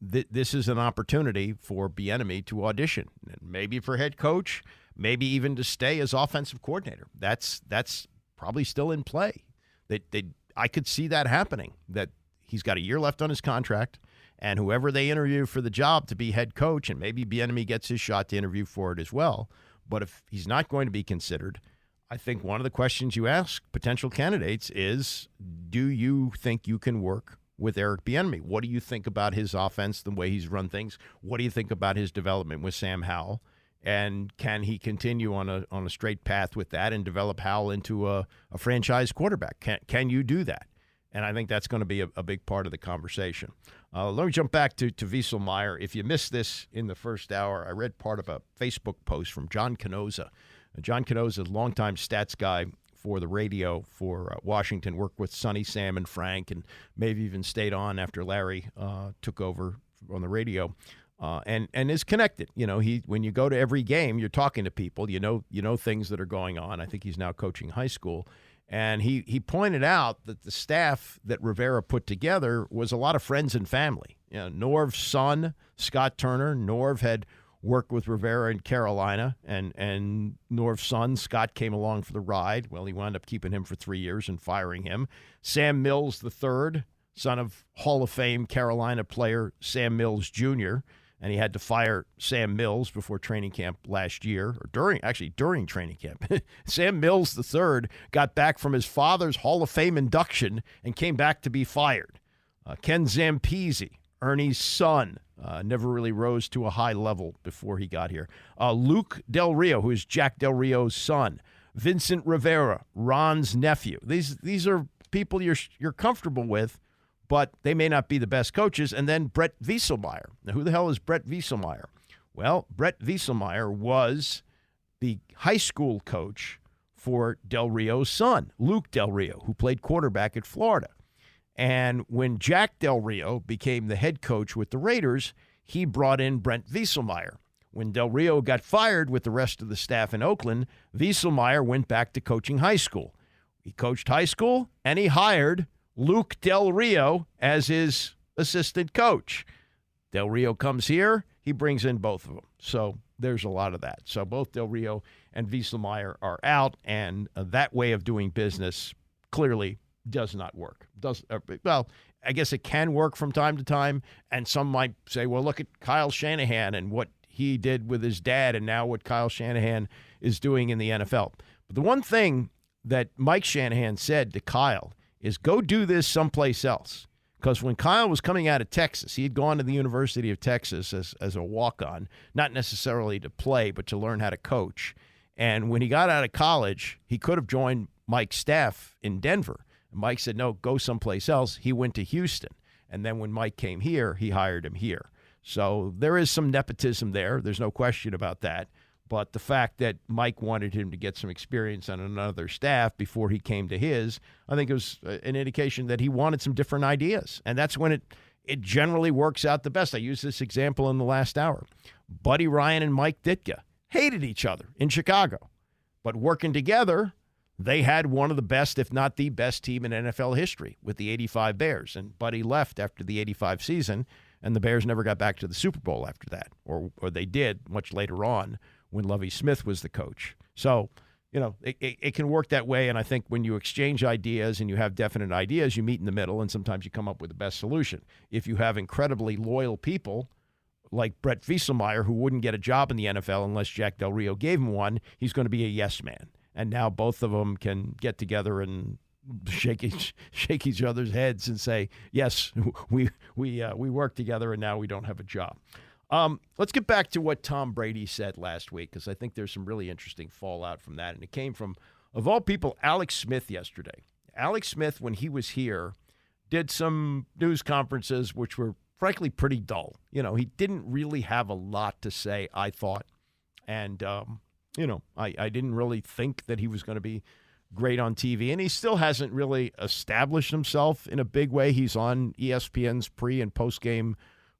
this is an opportunity for Bieniemy to audition, maybe for head coach, maybe even to stay as offensive coordinator. That's probably still in play. I could see that happening, that he's got a year left on his contract, and whoever they interview for the job to be head coach, and maybe Bieniemy gets his shot to interview for it as well. But if he's not going to be considered, I think one of the questions you ask potential candidates is, do you think you can work with Eric Bieniemy? What do you think about his offense, the way he's run things? What do you think about his development with Sam Howell? And can he continue on a straight path with that and develop Howell into a franchise quarterback? Can you do that? And I think that's going to be a big part of the conversation. Let me jump back to Wieselmeyer. If you missed this in the first hour, I read part of a Facebook post from John Canosa. John Canosa is a longtime stats guy for the radio for Washington, worked with Sonny, Sam, and Frank, and maybe even stayed on after Larry took over on the radio, and is connected. When you go to every game, you're talking to people. You know things that are going on. I think he's now coaching high school. And he pointed out that the staff that Rivera put together was a lot of friends and family. Norv's son, Scott Turner, Norv had worked with Rivera in Carolina, and Norv's son, Scott, came along for the ride. Well, he wound up keeping him for 3 years and firing him. Sam Mills III, son of Hall of Fame Carolina player Sam Mills Jr., and he had to fire Sam Mills before training camp last year, or during training camp. Sam Mills III got back from his father's Hall of Fame induction and came back to be fired. Ken Zampese, Ernie's son, never really rose to a high level before he got here. Luke Del Rio, who is Jack Del Rio's son. Vincent Rivera, Ron's nephew. These are people you're comfortable with, but they may not be the best coaches. And then Brett Wieselmeyer. Now, who the hell is Brett Wieselmeyer? Well, Brett Wieselmeyer was the high school coach for Del Rio's son, Luke Del Rio, who played quarterback at Florida. And when Jack Del Rio became the head coach with the Raiders, he brought in Brent Wieselmeyer. When Del Rio got fired with the rest of the staff in Oakland, Wieselmeyer went back to coaching high school. He coached high school, and he hired Luke Del Rio as his assistant coach. Del Rio comes here, he brings in both of them. So there's a lot of that. So both Del Rio and Wieselmeyer are out, and that way of doing business clearly does not work. Well, I guess it can work from time to time, and some might say, well, look at Kyle Shanahan and what he did with his dad and now what Kyle Shanahan is doing in the NFL. But the one thing that Mike Shanahan said to Kyle is go do this someplace else. Because when Kyle was coming out of Texas, he had gone to the University of Texas as a walk-on, not necessarily to play, but to learn how to coach. And when he got out of college, he could have joined Mike's staff in Denver. And Mike said, no, go someplace else. He went to Houston. And then when Mike came here, he hired him here. So there is some nepotism there. There's no question about that. But the fact that Mike wanted him to get some experience on another staff before he came to his, I think it was an indication that he wanted some different ideas. And that's when it generally works out the best. I used this example in the last hour. Buddy Ryan and Mike Ditka hated each other in Chicago. But working together, they had one of the best, if not the best team in NFL history with the 85 Bears. And Buddy left after the 85 season, and the Bears never got back to the Super Bowl after that. Or they did much later on when Lovie Smith was the coach. So, it can work that way, and I think when you exchange ideas and you have definite ideas, you meet in the middle, and sometimes you come up with the best solution. If you have incredibly loyal people like Brett Wieselmeyer, who wouldn't get a job in the NFL unless Jack Del Rio gave him one, he's going to be a yes man. And now both of them can get together and shake each other's heads and say, yes, we work together, and now we don't have a job. Let's get back to what Tom Brady said last week, because I think there's some really interesting fallout from that. And it came from, of all people, Alex Smith yesterday. Alex Smith, when he was here, did some news conferences which were, frankly, pretty dull. He didn't really have a lot to say, I thought. And, I didn't really think that he was going to be great on TV. And he still hasn't really established himself in a big way. He's on ESPN's pre- and post-game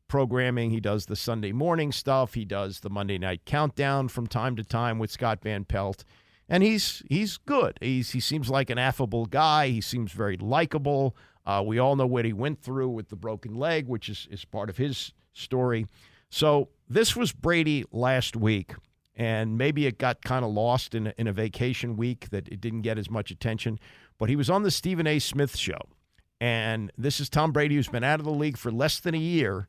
programming. He does the Sunday morning stuff. He does the Monday night countdown from time to time with Scott Van Pelt. And he's good. He seems like an affable guy. He seems very likable. We all know what he went through with the broken leg, which is part of his story. So this was Brady last week, and maybe it got kind of lost in a vacation week that it didn't get as much attention. But he was on the Stephen A. Smith show. And this is Tom Brady, who's been out of the league for less than a year,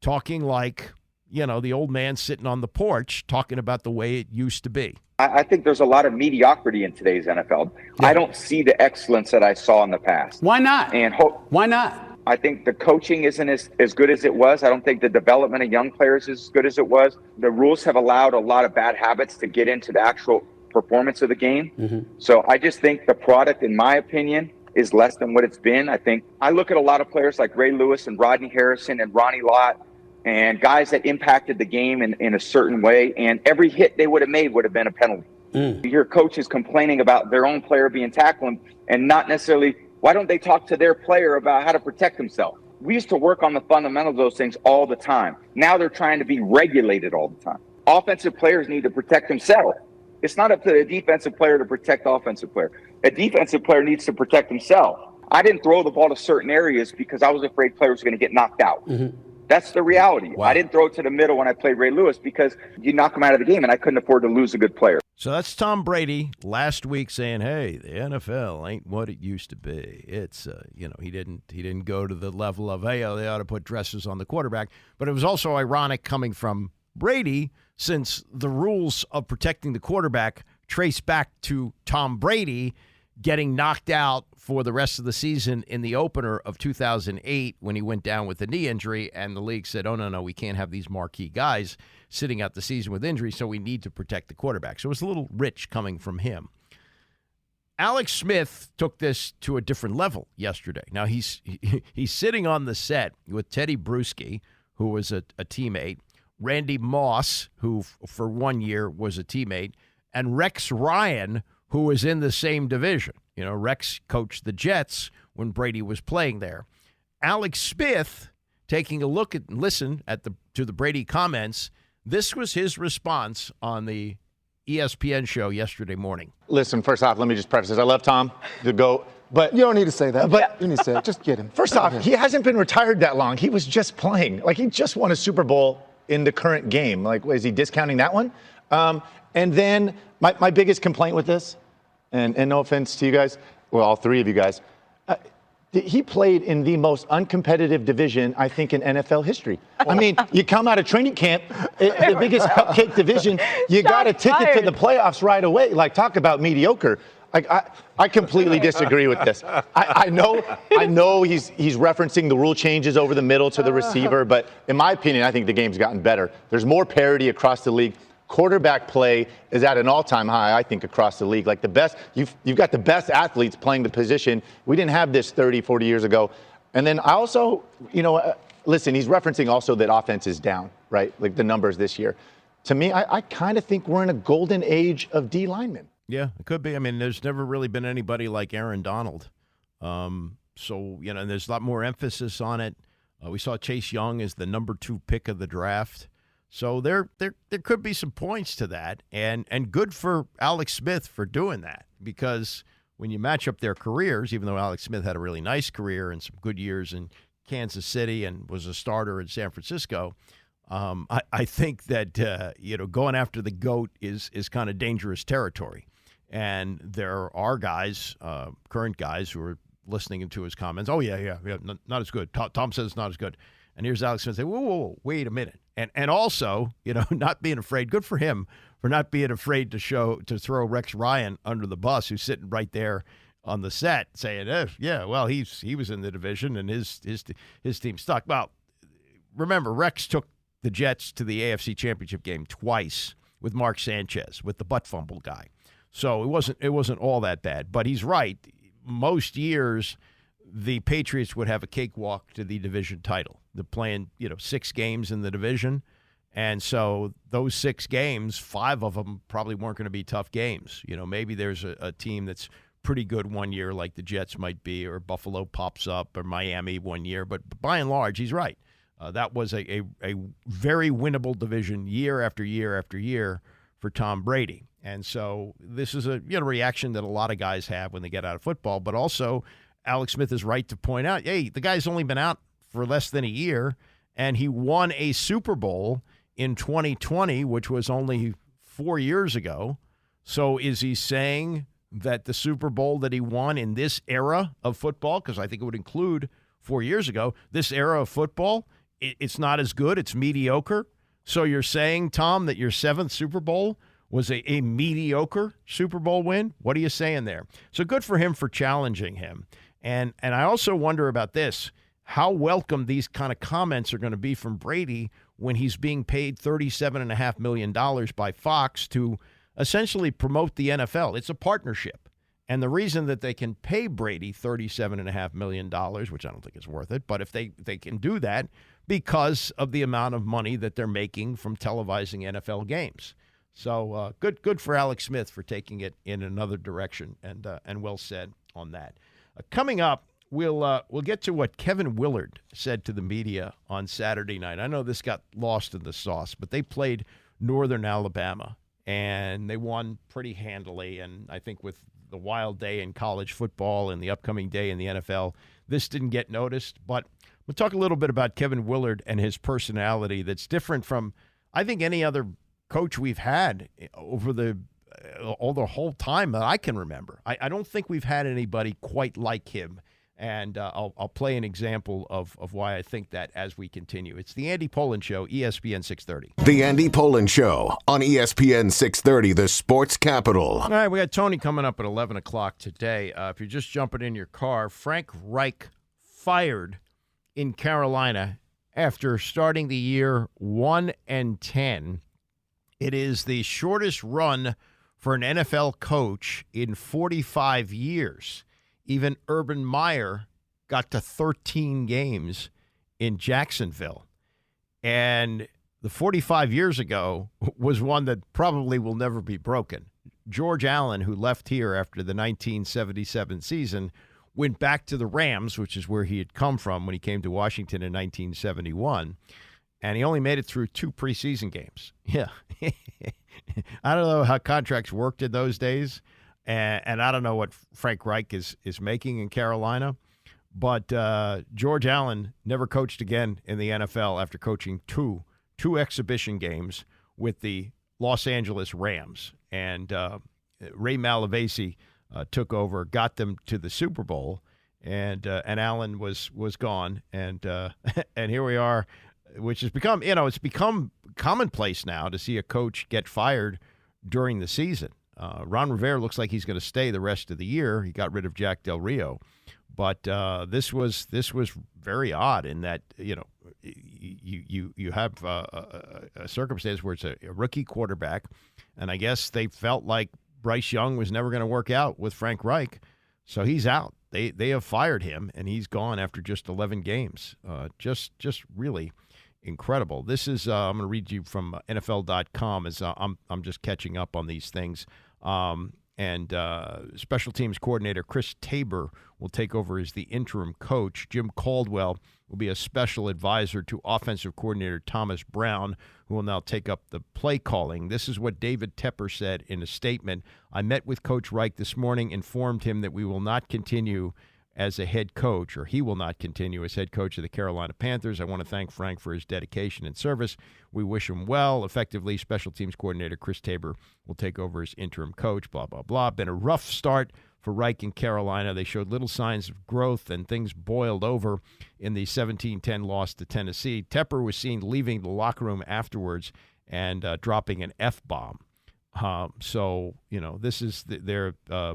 talking like, the old man sitting on the porch talking about the way it used to be.
I think there's a lot of mediocrity in today's NFL. Yeah. I don't see the excellence that I saw in the past.
Why not?
Why not? I think the coaching isn't as good as it was. I don't think the development of young players is as good as it was. The rules have allowed a lot of bad habits to get into the actual performance of the game. Mm-hmm. So I just think the product, in my opinion, is less than what it's been. I look at a lot of players like Ray Lewis and Rodney Harrison and Ronnie Lott, and guys that impacted the game in a certain way, and every hit they would have made would have been a penalty. You hear coaches complaining about their own player being tackled, and not necessarily, why don't they talk to their player about how to protect himself? We used to work on the fundamentals of those things all the time. Now they're trying to be regulated all the time. Offensive players need to protect themselves. It's not up to the defensive player to protect the offensive player. A defensive player needs to protect himself. I didn't throw the ball to certain areas because I was afraid players were going to get knocked out. Mm-hmm. That's the reality. Wow. I didn't throw it to the middle when I played Ray Lewis because you knock him out of the game, and I couldn't afford to lose a good player.
So that's Tom Brady last week saying, "Hey, the NFL ain't what it used to be." It's he didn't go to the level of, "Hey, they ought to put dresses on the quarterback." But it was also ironic coming from Brady, since the rules of protecting the quarterback trace back to Tom Brady getting knocked out for the rest of the season in the opener of 2008 when he went down with the knee injury, and the league said, oh, no, we can't have these marquee guys sitting out the season with injury, so we need to protect the quarterback. So it was a little rich coming from him. Alex Smith took this to a different level yesterday. Now, he's sitting on the set with Teddy Bruschi, who was a teammate, Randy Moss, who for 1 year was a teammate, and Rex Ryan, who was in the same division. Rex coached the Jets when Brady was playing there. Alex Smith, taking a look at and listen to the Brady comments, this was his response on the ESPN show yesterday morning.
Listen, first off, let me just preface this. I love Tom, the GOAT. But
you don't need to say that. But you need to say it. Just get him.
First off, he hasn't been retired that long. He was just playing. He just won a Super Bowl in the current game. Is he discounting that one? And then my biggest complaint with this, and no offense to you guys, well, all three of you guys, he played in the most uncompetitive division, I think, in NFL history. I mean, you come out of training camp, the biggest cupcake division, you got a ticket to the playoffs right away. Talk about mediocre. I completely disagree with this. I know he's referencing the rule changes over the middle to the receiver, but in my opinion, I think the game's gotten better. There's more parity across the league. Quarterback play is at an all-time high, I think, across the league. The best, you've got the best athletes playing the position. We didn't have this 30, 40 years ago. And then I also, listen, he's referencing also that offense is down, right? Like the numbers this year. To me, I kind of think we're in a golden age of D linemen.
Yeah, it could be. I mean, there's never really been anybody like Aaron Donald. So, and there's a lot more emphasis on it. We saw Chase Young as the number 2 pick of the draft. So there could be some points to that. And good for Alex Smith for doing that, because when you match up their careers, even though Alex Smith had a really nice career and some good years in Kansas City and was a starter in San Francisco, I think that going after the GOAT is kind of dangerous territory. And there are guys, current guys, who are listening to his comments. Oh, yeah, not as good. Tom says it's not as good. And here's Alex Smith say, whoa, wait a minute. And also, not being afraid. Good for him for not being afraid to throw Rex Ryan under the bus, who's sitting right there on the set saying, well, he was in the division and his team stuck. Well, remember, Rex took the Jets to the AFC Championship game twice with Mark Sanchez, with the butt fumble guy. So it wasn't all that bad. But he's right. Most years, the Patriots would have a cakewalk to the division title. They're playing, 6 games in the division. And so those 6 games, 5 of them probably weren't going to be tough games. Maybe there's a team that's pretty good one year, like the Jets might be, or Buffalo pops up, or Miami one year. But by and large, he's right. That was a very winnable division year after year after year for Tom Brady. And so this is a reaction that a lot of guys have when they get out of football. But also, Alex Smith is right to point out, hey, the guy's only been out for less than a year, and he won a Super Bowl in 2020, which was only 4 years ago. So is he saying that the Super Bowl that he won in this era of football, because I think it would include 4 years ago, this era of football, it's not as good, it's mediocre? So you're saying, Tom, that your 7th Super Bowl was a mediocre Super Bowl win? What are you saying there? So good for him for challenging him. And I also wonder about this, how welcome these kind of comments are going to be from Brady when he's being paid $37.5 million by Fox to essentially promote the NFL. It's a partnership. And the reason that they can pay Brady $37.5 million, which I don't think is worth it, but if they can do that because of the amount of money that they're making from televising NFL games. So good for Alex Smith for taking it in another direction, and well said on that. Coming up, we'll get to what Kevin Willard said to the media on Saturday night. I know this got lost in the sauce, but they played Northern Alabama, and they won pretty handily. And I think with the wild day in college football and the upcoming day in the NFL, this didn't get noticed. But we'll talk a little bit about Kevin Willard and his personality that's different from, I think, any other coach we've had over the whole time that I can remember. I don't think we've had anybody quite like him. And I'll play an example of why I think that as we continue. It's the Andy Pollin Show, ESPN 630.
The Andy Pollin Show on ESPN 630, the sports capital.
All right, we got Tony coming up at 11 o'clock today. If you're just jumping in your car, Frank Reich fired in Carolina after starting the year 1-10. It is the shortest run for an NFL coach in 45 years. Even Urban Meyer got to 13 games in Jacksonville. And the 45 years ago was one that probably will never be broken. George Allen, who left here after the 1977 season, went back to the Rams, which is where he had come from when he came to Washington in 1971. And he only made it through 2 preseason games. Yeah. I don't know how contracts worked in those days. And I don't know what Frank Reich is making in Carolina. But George Allen never coached again in the NFL after coaching two exhibition games with the Los Angeles Rams. And Ray Malavasi took over, got them to the Super Bowl, and Allen was gone. And and here we are, which has become, it's become commonplace now to see a coach get fired during the season. Ron Rivera looks like he's going to stay the rest of the year. He got rid of Jack Del Rio, but this was very odd in that you have a circumstance where it's a rookie quarterback, and I guess they felt like Bryce Young was never going to work out with Frank Reich, so he's out. They have fired him, and he's gone after just 11 games. Just really incredible. This is I'm going to read you from NFL.com as I'm just catching up on these things. And special teams coordinator Chris Tabor will take over as the interim coach. Jim Caldwell will be a special advisor to offensive coordinator Thomas Brown, who will now take up the play calling. This is what David Tepper said in a statement. I met with Coach Reich this morning, informed him that we will not continue as a head coach, or he will not continue as head coach of the Carolina Panthers. I want to thank Frank for his dedication and service. We wish him well. Effectively, special teams coordinator Chris Tabor will take over as interim coach, blah, blah, blah. Been a rough start for Reich in Carolina. They showed little signs of growth, and things boiled over in the 17-10 loss to Tennessee. Tepper was seen leaving the locker room afterwards and dropping an F-bomb. So, this is their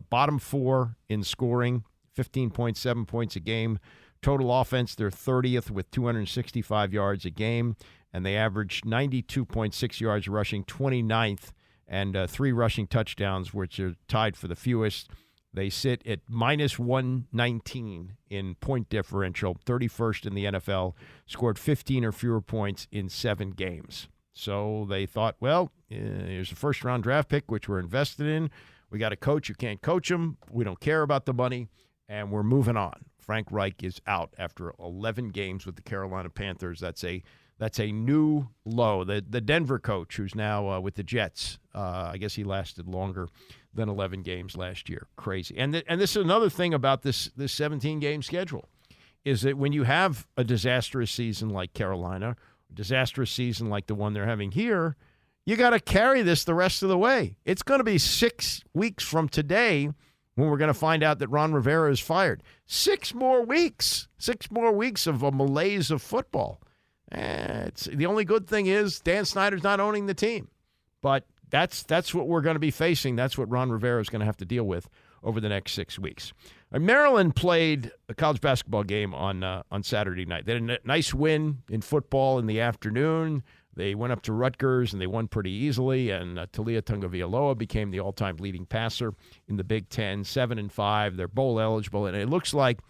bottom four in scoring, 15.7 points a game. Total offense, they're 30th with 265 yards a game, and they averaged 92.6 yards rushing, 29th, and 3 rushing touchdowns, which are tied for the fewest. They sit at minus 119 in point differential, 31st in the NFL, scored 15 or fewer points in 7 games. So they thought, well, here's a first-round draft pick, which we're invested in. We got a coach who can't coach him. We don't care about the money. And we're moving on. Frank Reich is out after 11 games with the Carolina Panthers. That's a new low. The Denver coach, who's now with the Jets, I guess he lasted longer than 11 games last year. Crazy. And this is another thing about this 17-game schedule, is that when you have a disastrous season like Carolina, a disastrous season like the one they're having here, you got to carry this the rest of the way. It's going to be 6 weeks from today when we're going to find out that Ron Rivera is fired. 6 more weeks. 6 more weeks of a malaise of football. The only good thing is Dan Snyder's not owning the team. But that's what we're going to be facing. That's what Ron Rivera is going to have to deal with over the next 6 weeks. Maryland played a college basketball game on Saturday night. They had a nice win in football in the afternoon. They went up to Rutgers, and they won pretty easily, and Talia Tagovailoa became the all-time leading passer in the Big Ten, 7-5. They're bowl eligible, and it looks like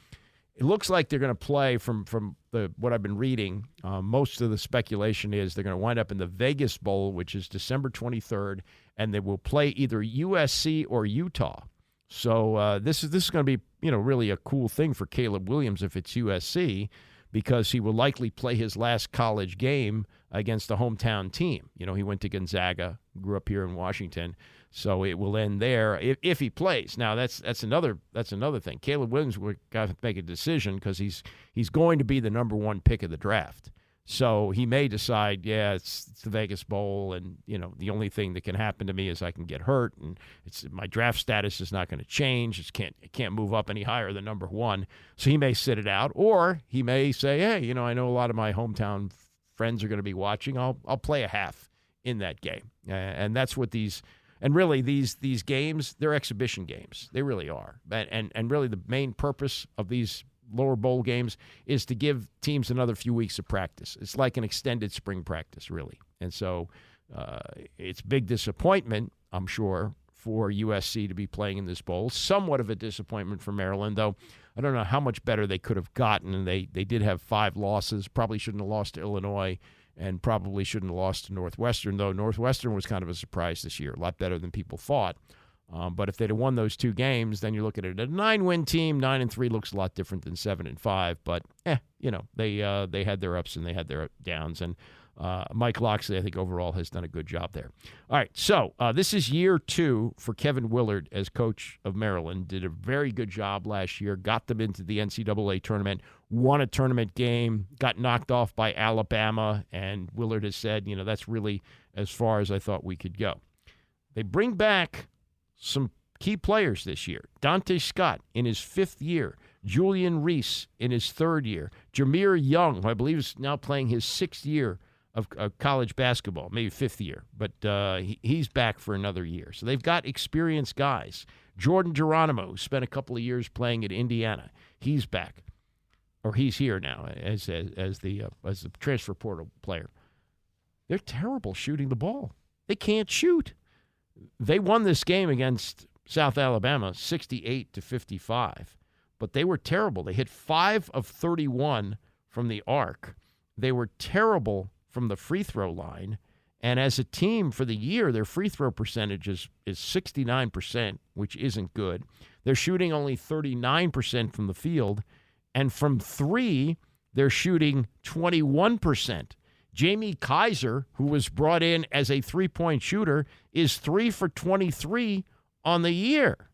they're going to play from what I've been reading. Most of the speculation is they're going to wind up in the Vegas Bowl, which is December 23rd, and they will play either USC or Utah. So this is going to be really a cool thing for Caleb Williams if it's USC, because he will likely play his last college game against a hometown team. He went to Gonzaga, grew up here in Washington, so it will end there if he plays. Now that's another thing. Caleb Williams will got to make a decision because he's going to be the number 1 pick of the draft. So he may decide, it's the Vegas Bowl, and the only thing that can happen to me is I can get hurt, and my draft status is not going to change. It can't move up any higher than number 1. So he may sit it out, or he may say, hey, I know a lot of my hometown friends are going to be watching. I'll play a half in that game, and that's what these games, they're exhibition games. They really are, and really the main purpose of these lower bowl games is to give teams another few weeks of practice. It's like an extended spring practice, really. And so it's big disappointment, I'm sure, for USC to be playing in this bowl. Somewhat of a disappointment for Maryland, though. I don't know how much better they could have gotten, and they did have 5 losses. Probably shouldn't have lost to Illinois, and probably shouldn't have lost to Northwestern, though Northwestern was kind of a surprise this year, a lot better than people thought. But if they'd have won those 2 games, then you're looking at a 9-win team. 9-3 looks a lot different than 7-5. But they had their ups and they had their downs. And Mike Loxley, I think overall has done a good job there. All right, so this is year 2 for Kevin Willard as coach of Maryland. Did a very good job last year. Got them into the NCAA tournament. Won a tournament game. Got knocked off by Alabama. And Willard has said, that's really as far as I thought we could go. They bring back some key players this year. Dante Scott in his 5th year. Julian Reese in his 3rd year. Jameer Young, who I believe is now playing his 6th year of college basketball, maybe 5th year. But he's back for another year. So they've got experienced guys. Jordan Geronimo, who spent a couple of years playing at Indiana. He's back. Or he's here now as the transfer portal player. They're terrible shooting the ball. They can't shoot. They won this game against South Alabama 68-55,
but they were terrible. They hit 5 of 31 from the arc. They were terrible from the free throw line. And as a team for the year, their free throw percentage is 69%, which isn't good. They're shooting only 39% from the field. And from three, they're shooting 21%. Jamie Kaiser, who was brought in as a three-point shooter, is 3 for 23 on the year.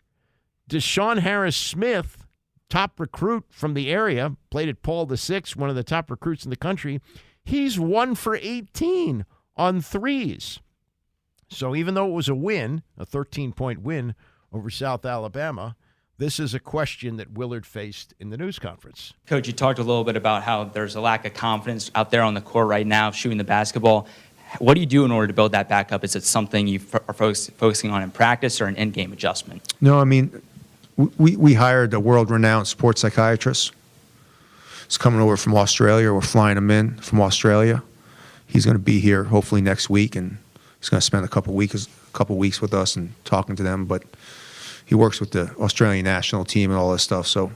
Deshaun Harris-Smith, top recruit from the area, played at Paul VI, one of the top recruits in the country. He's 1 for 18 on threes. So even though it was a win, a 13-point win over South Alabama, this is a question that Willard faced in the news conference.
Coach, you talked a little bit about how there's a lack of confidence out there on the court right now shooting the basketball. What do you do in order to build that back up? Is it something you are focusing on in practice or an in-game adjustment?
No, I mean, we hired a world-renowned sports psychiatrist. He's coming over from Australia. We're flying him in from Australia. He's going to be here hopefully next week, and he's going to spend a couple weeks with us and talking to them. But he works with the Australian national team and all this stuff. So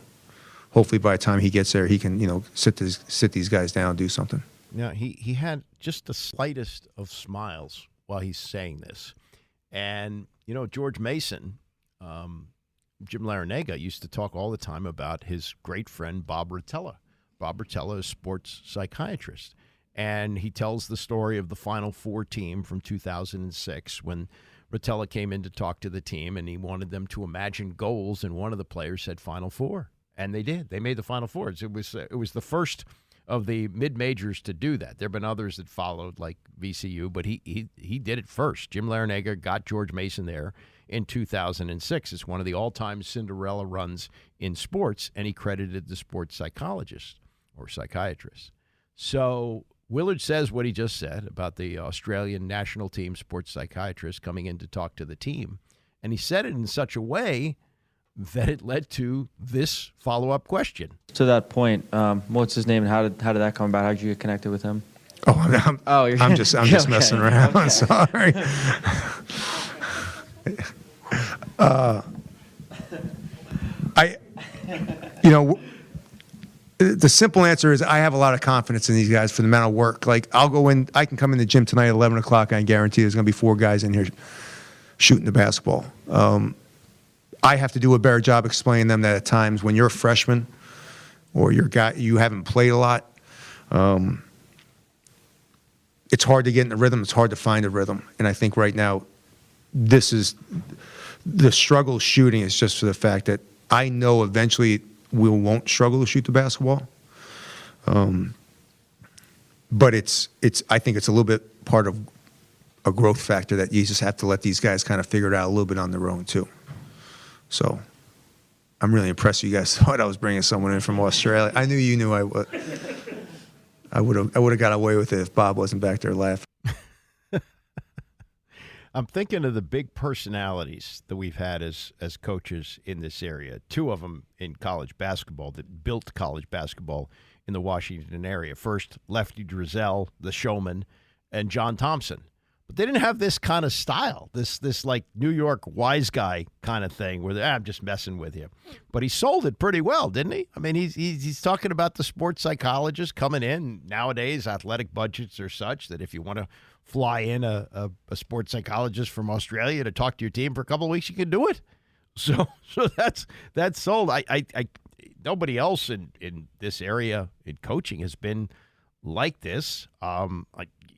hopefully by the time he gets there, he can sit these guys down and do something.
Now, he had just the slightest of smiles while he's saying this. And, George Mason, Jim Larinaga used to talk all the time about his great friend Bob Rotella. Bob Rotella is a sports psychiatrist. And he tells the story of the Final Four team from 2006 when Rotella came in to talk to the team, and he wanted them to imagine goals, and one of the players said Final Four. And they did. They made the Final Four. It was the first of the mid-majors to do that. There have been others that followed, like VCU, but he did it first. Jim Larinaga got George Mason there in 2006. It's one of the all-time Cinderella runs in sports, and he credited the sports psychologist or psychiatrist. So Willard says what he just said about the Australian national team sports psychiatrist coming in to talk to the team. And he said it in such a way that it led to this follow-up question.
To that point, what's his name and how did that come about? How did you get connected with him?
I'm just
okay.
messing around.
Okay.
Sorry. The simple answer is I have a lot of confidence in these guys for the amount of work. Like, I'll go in, I can come in the gym tonight at 11 o'clock, I guarantee there's going to be 4 guys in here shooting the basketball. I have to do a better job explaining them that at times when you're a freshman or you haven't played a lot, it's hard to get in the rhythm. It's hard to find a rhythm. And I think right now, the struggle shooting is just for the fact that I know eventually we won't struggle to shoot the basketball. But I think it's a little bit part of a growth factor that you just have to let these guys kind of figure it out a little bit on their own too. So I'm really impressed you guys thought I was bringing someone in from Australia. I knew you knew I would. I would have got away with it if Bob wasn't back there laughing.
I'm thinking of the big personalities that we've had as coaches in this area. 2 of them in college basketball that built college basketball in the Washington area. First, Lefty Driesell, the showman, and John Thompson. But they didn't have this kind of style, this like New York wise guy kind of thing where I'm just messing with you. But he sold it pretty well, didn't he? I mean, he's talking about the sports psychologist coming in. Nowadays, athletic budgets are such that if you want to fly in a sports psychologist from Australia to talk to your team for a couple of weeks, you can do it. So that's sold. I nobody else in this area in coaching has been like this.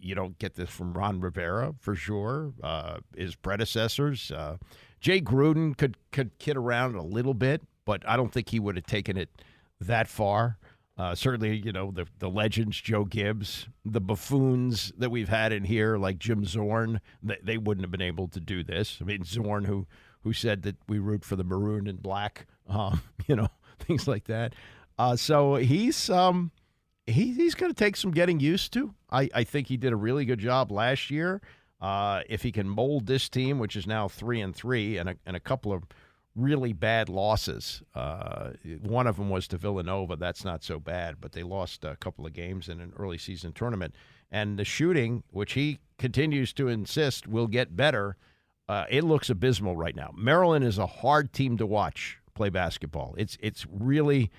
You don't get this from Ron Rivera for sure. His predecessors, Jay Gruden could kid around a little bit, but I don't think he would have taken it that far. Certainly, the legends, Joe Gibbs, the buffoons that we've had in here, like Jim Zorn, they wouldn't have been able to do this. I mean, Zorn, who said that we root for the maroon and black, things like that. So he's going to take some getting used to. I think he did a really good job last year. If he can mold this team, which is now 3-3, and a couple of really bad losses. One of them was to Villanova. That's not so bad, but they lost a couple of games in an early season tournament. And the shooting, which he continues to insist will get better, it looks abysmal right now. Maryland is a hard team to watch play basketball. It's really,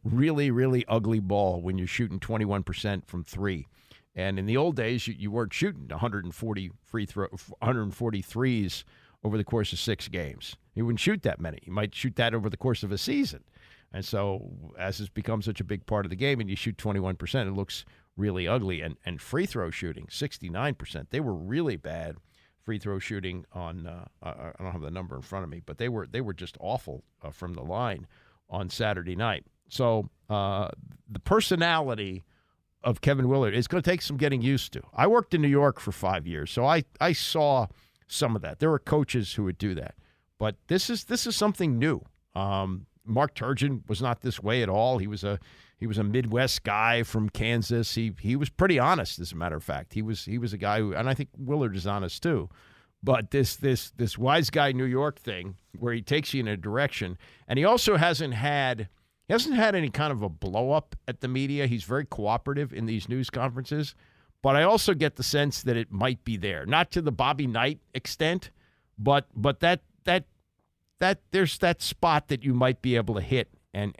really, really ugly ball when you're shooting 21% from three. And in the old days, you weren't shooting 140 threes over the course of 6 games. You wouldn't shoot that many. You might shoot that over the course of a season. And so as it's become such a big part of the game and you shoot 21%, it looks really ugly. And free throw shooting, 69%. They were really bad free throw shooting on I don't have the number in front of me, but they were just awful from the line on Saturday night. So the personality of Kevin Willard is going to take some getting used to. I worked in New York for 5 years, so I saw some of that. There were coaches who would do that. But this is something new. Mark Turgeon was not this way at all. He was a Midwest guy from Kansas. He was pretty honest, as a matter of fact. He was a guy who, and I think Willard is honest too. But this wise guy New York thing, where he takes you in a direction, and he also hasn't had any kind of a blow up at the media. He's very cooperative in these news conferences. But I also get the sense that it might be there, not to the Bobby Knight extent, but that there's that spot that you might be able to hit and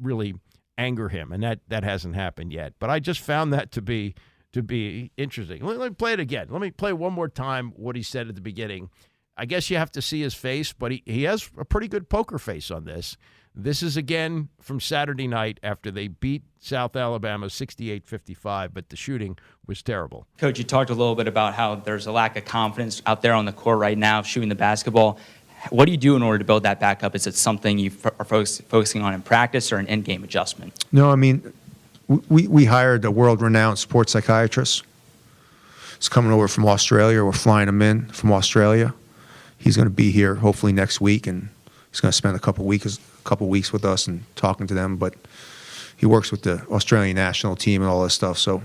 really anger him, and that hasn't happened yet. But I just found that to be interesting. Let me play it again. Let me play one more time what he said at the beginning. I guess you have to see his face, but he has a pretty good poker face on this. This is, again, from Saturday night after they beat South Alabama 68-55, but the shooting was terrible.
Coach, you talked a little bit about how there's a lack of confidence out there on the court right now shooting the basketball. What do you do in order to build that back up? Is it something you are focusing on in practice or an in-game adjustment?
No, I mean, we hired a world-renowned sports psychiatrist. He's coming over from Australia. We're flying him in from Australia. He's going to be here hopefully next week, and he's going to spend a couple weeks with us and talking to them. But he works with the Australian national team and all this stuff. So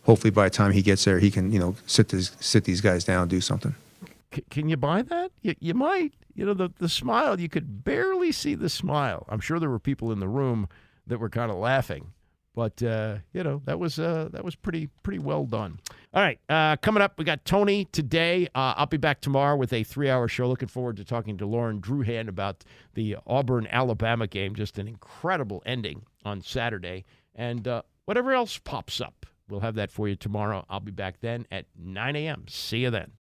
hopefully by the time he gets there, he can sit these guys down and do something.
Can you buy that? You might. The smile, you could barely see the smile. I'm sure there were people in the room that were kind of laughing. But, that was pretty well done. All right, coming up, we got Tony today. I'll be back tomorrow with a 3-hour show. Looking forward to talking to Lauren Druhan about the Auburn-Alabama game. Just an incredible ending on Saturday. And whatever else pops up, we'll have that for you tomorrow. I'll be back then at 9 a.m. See you then.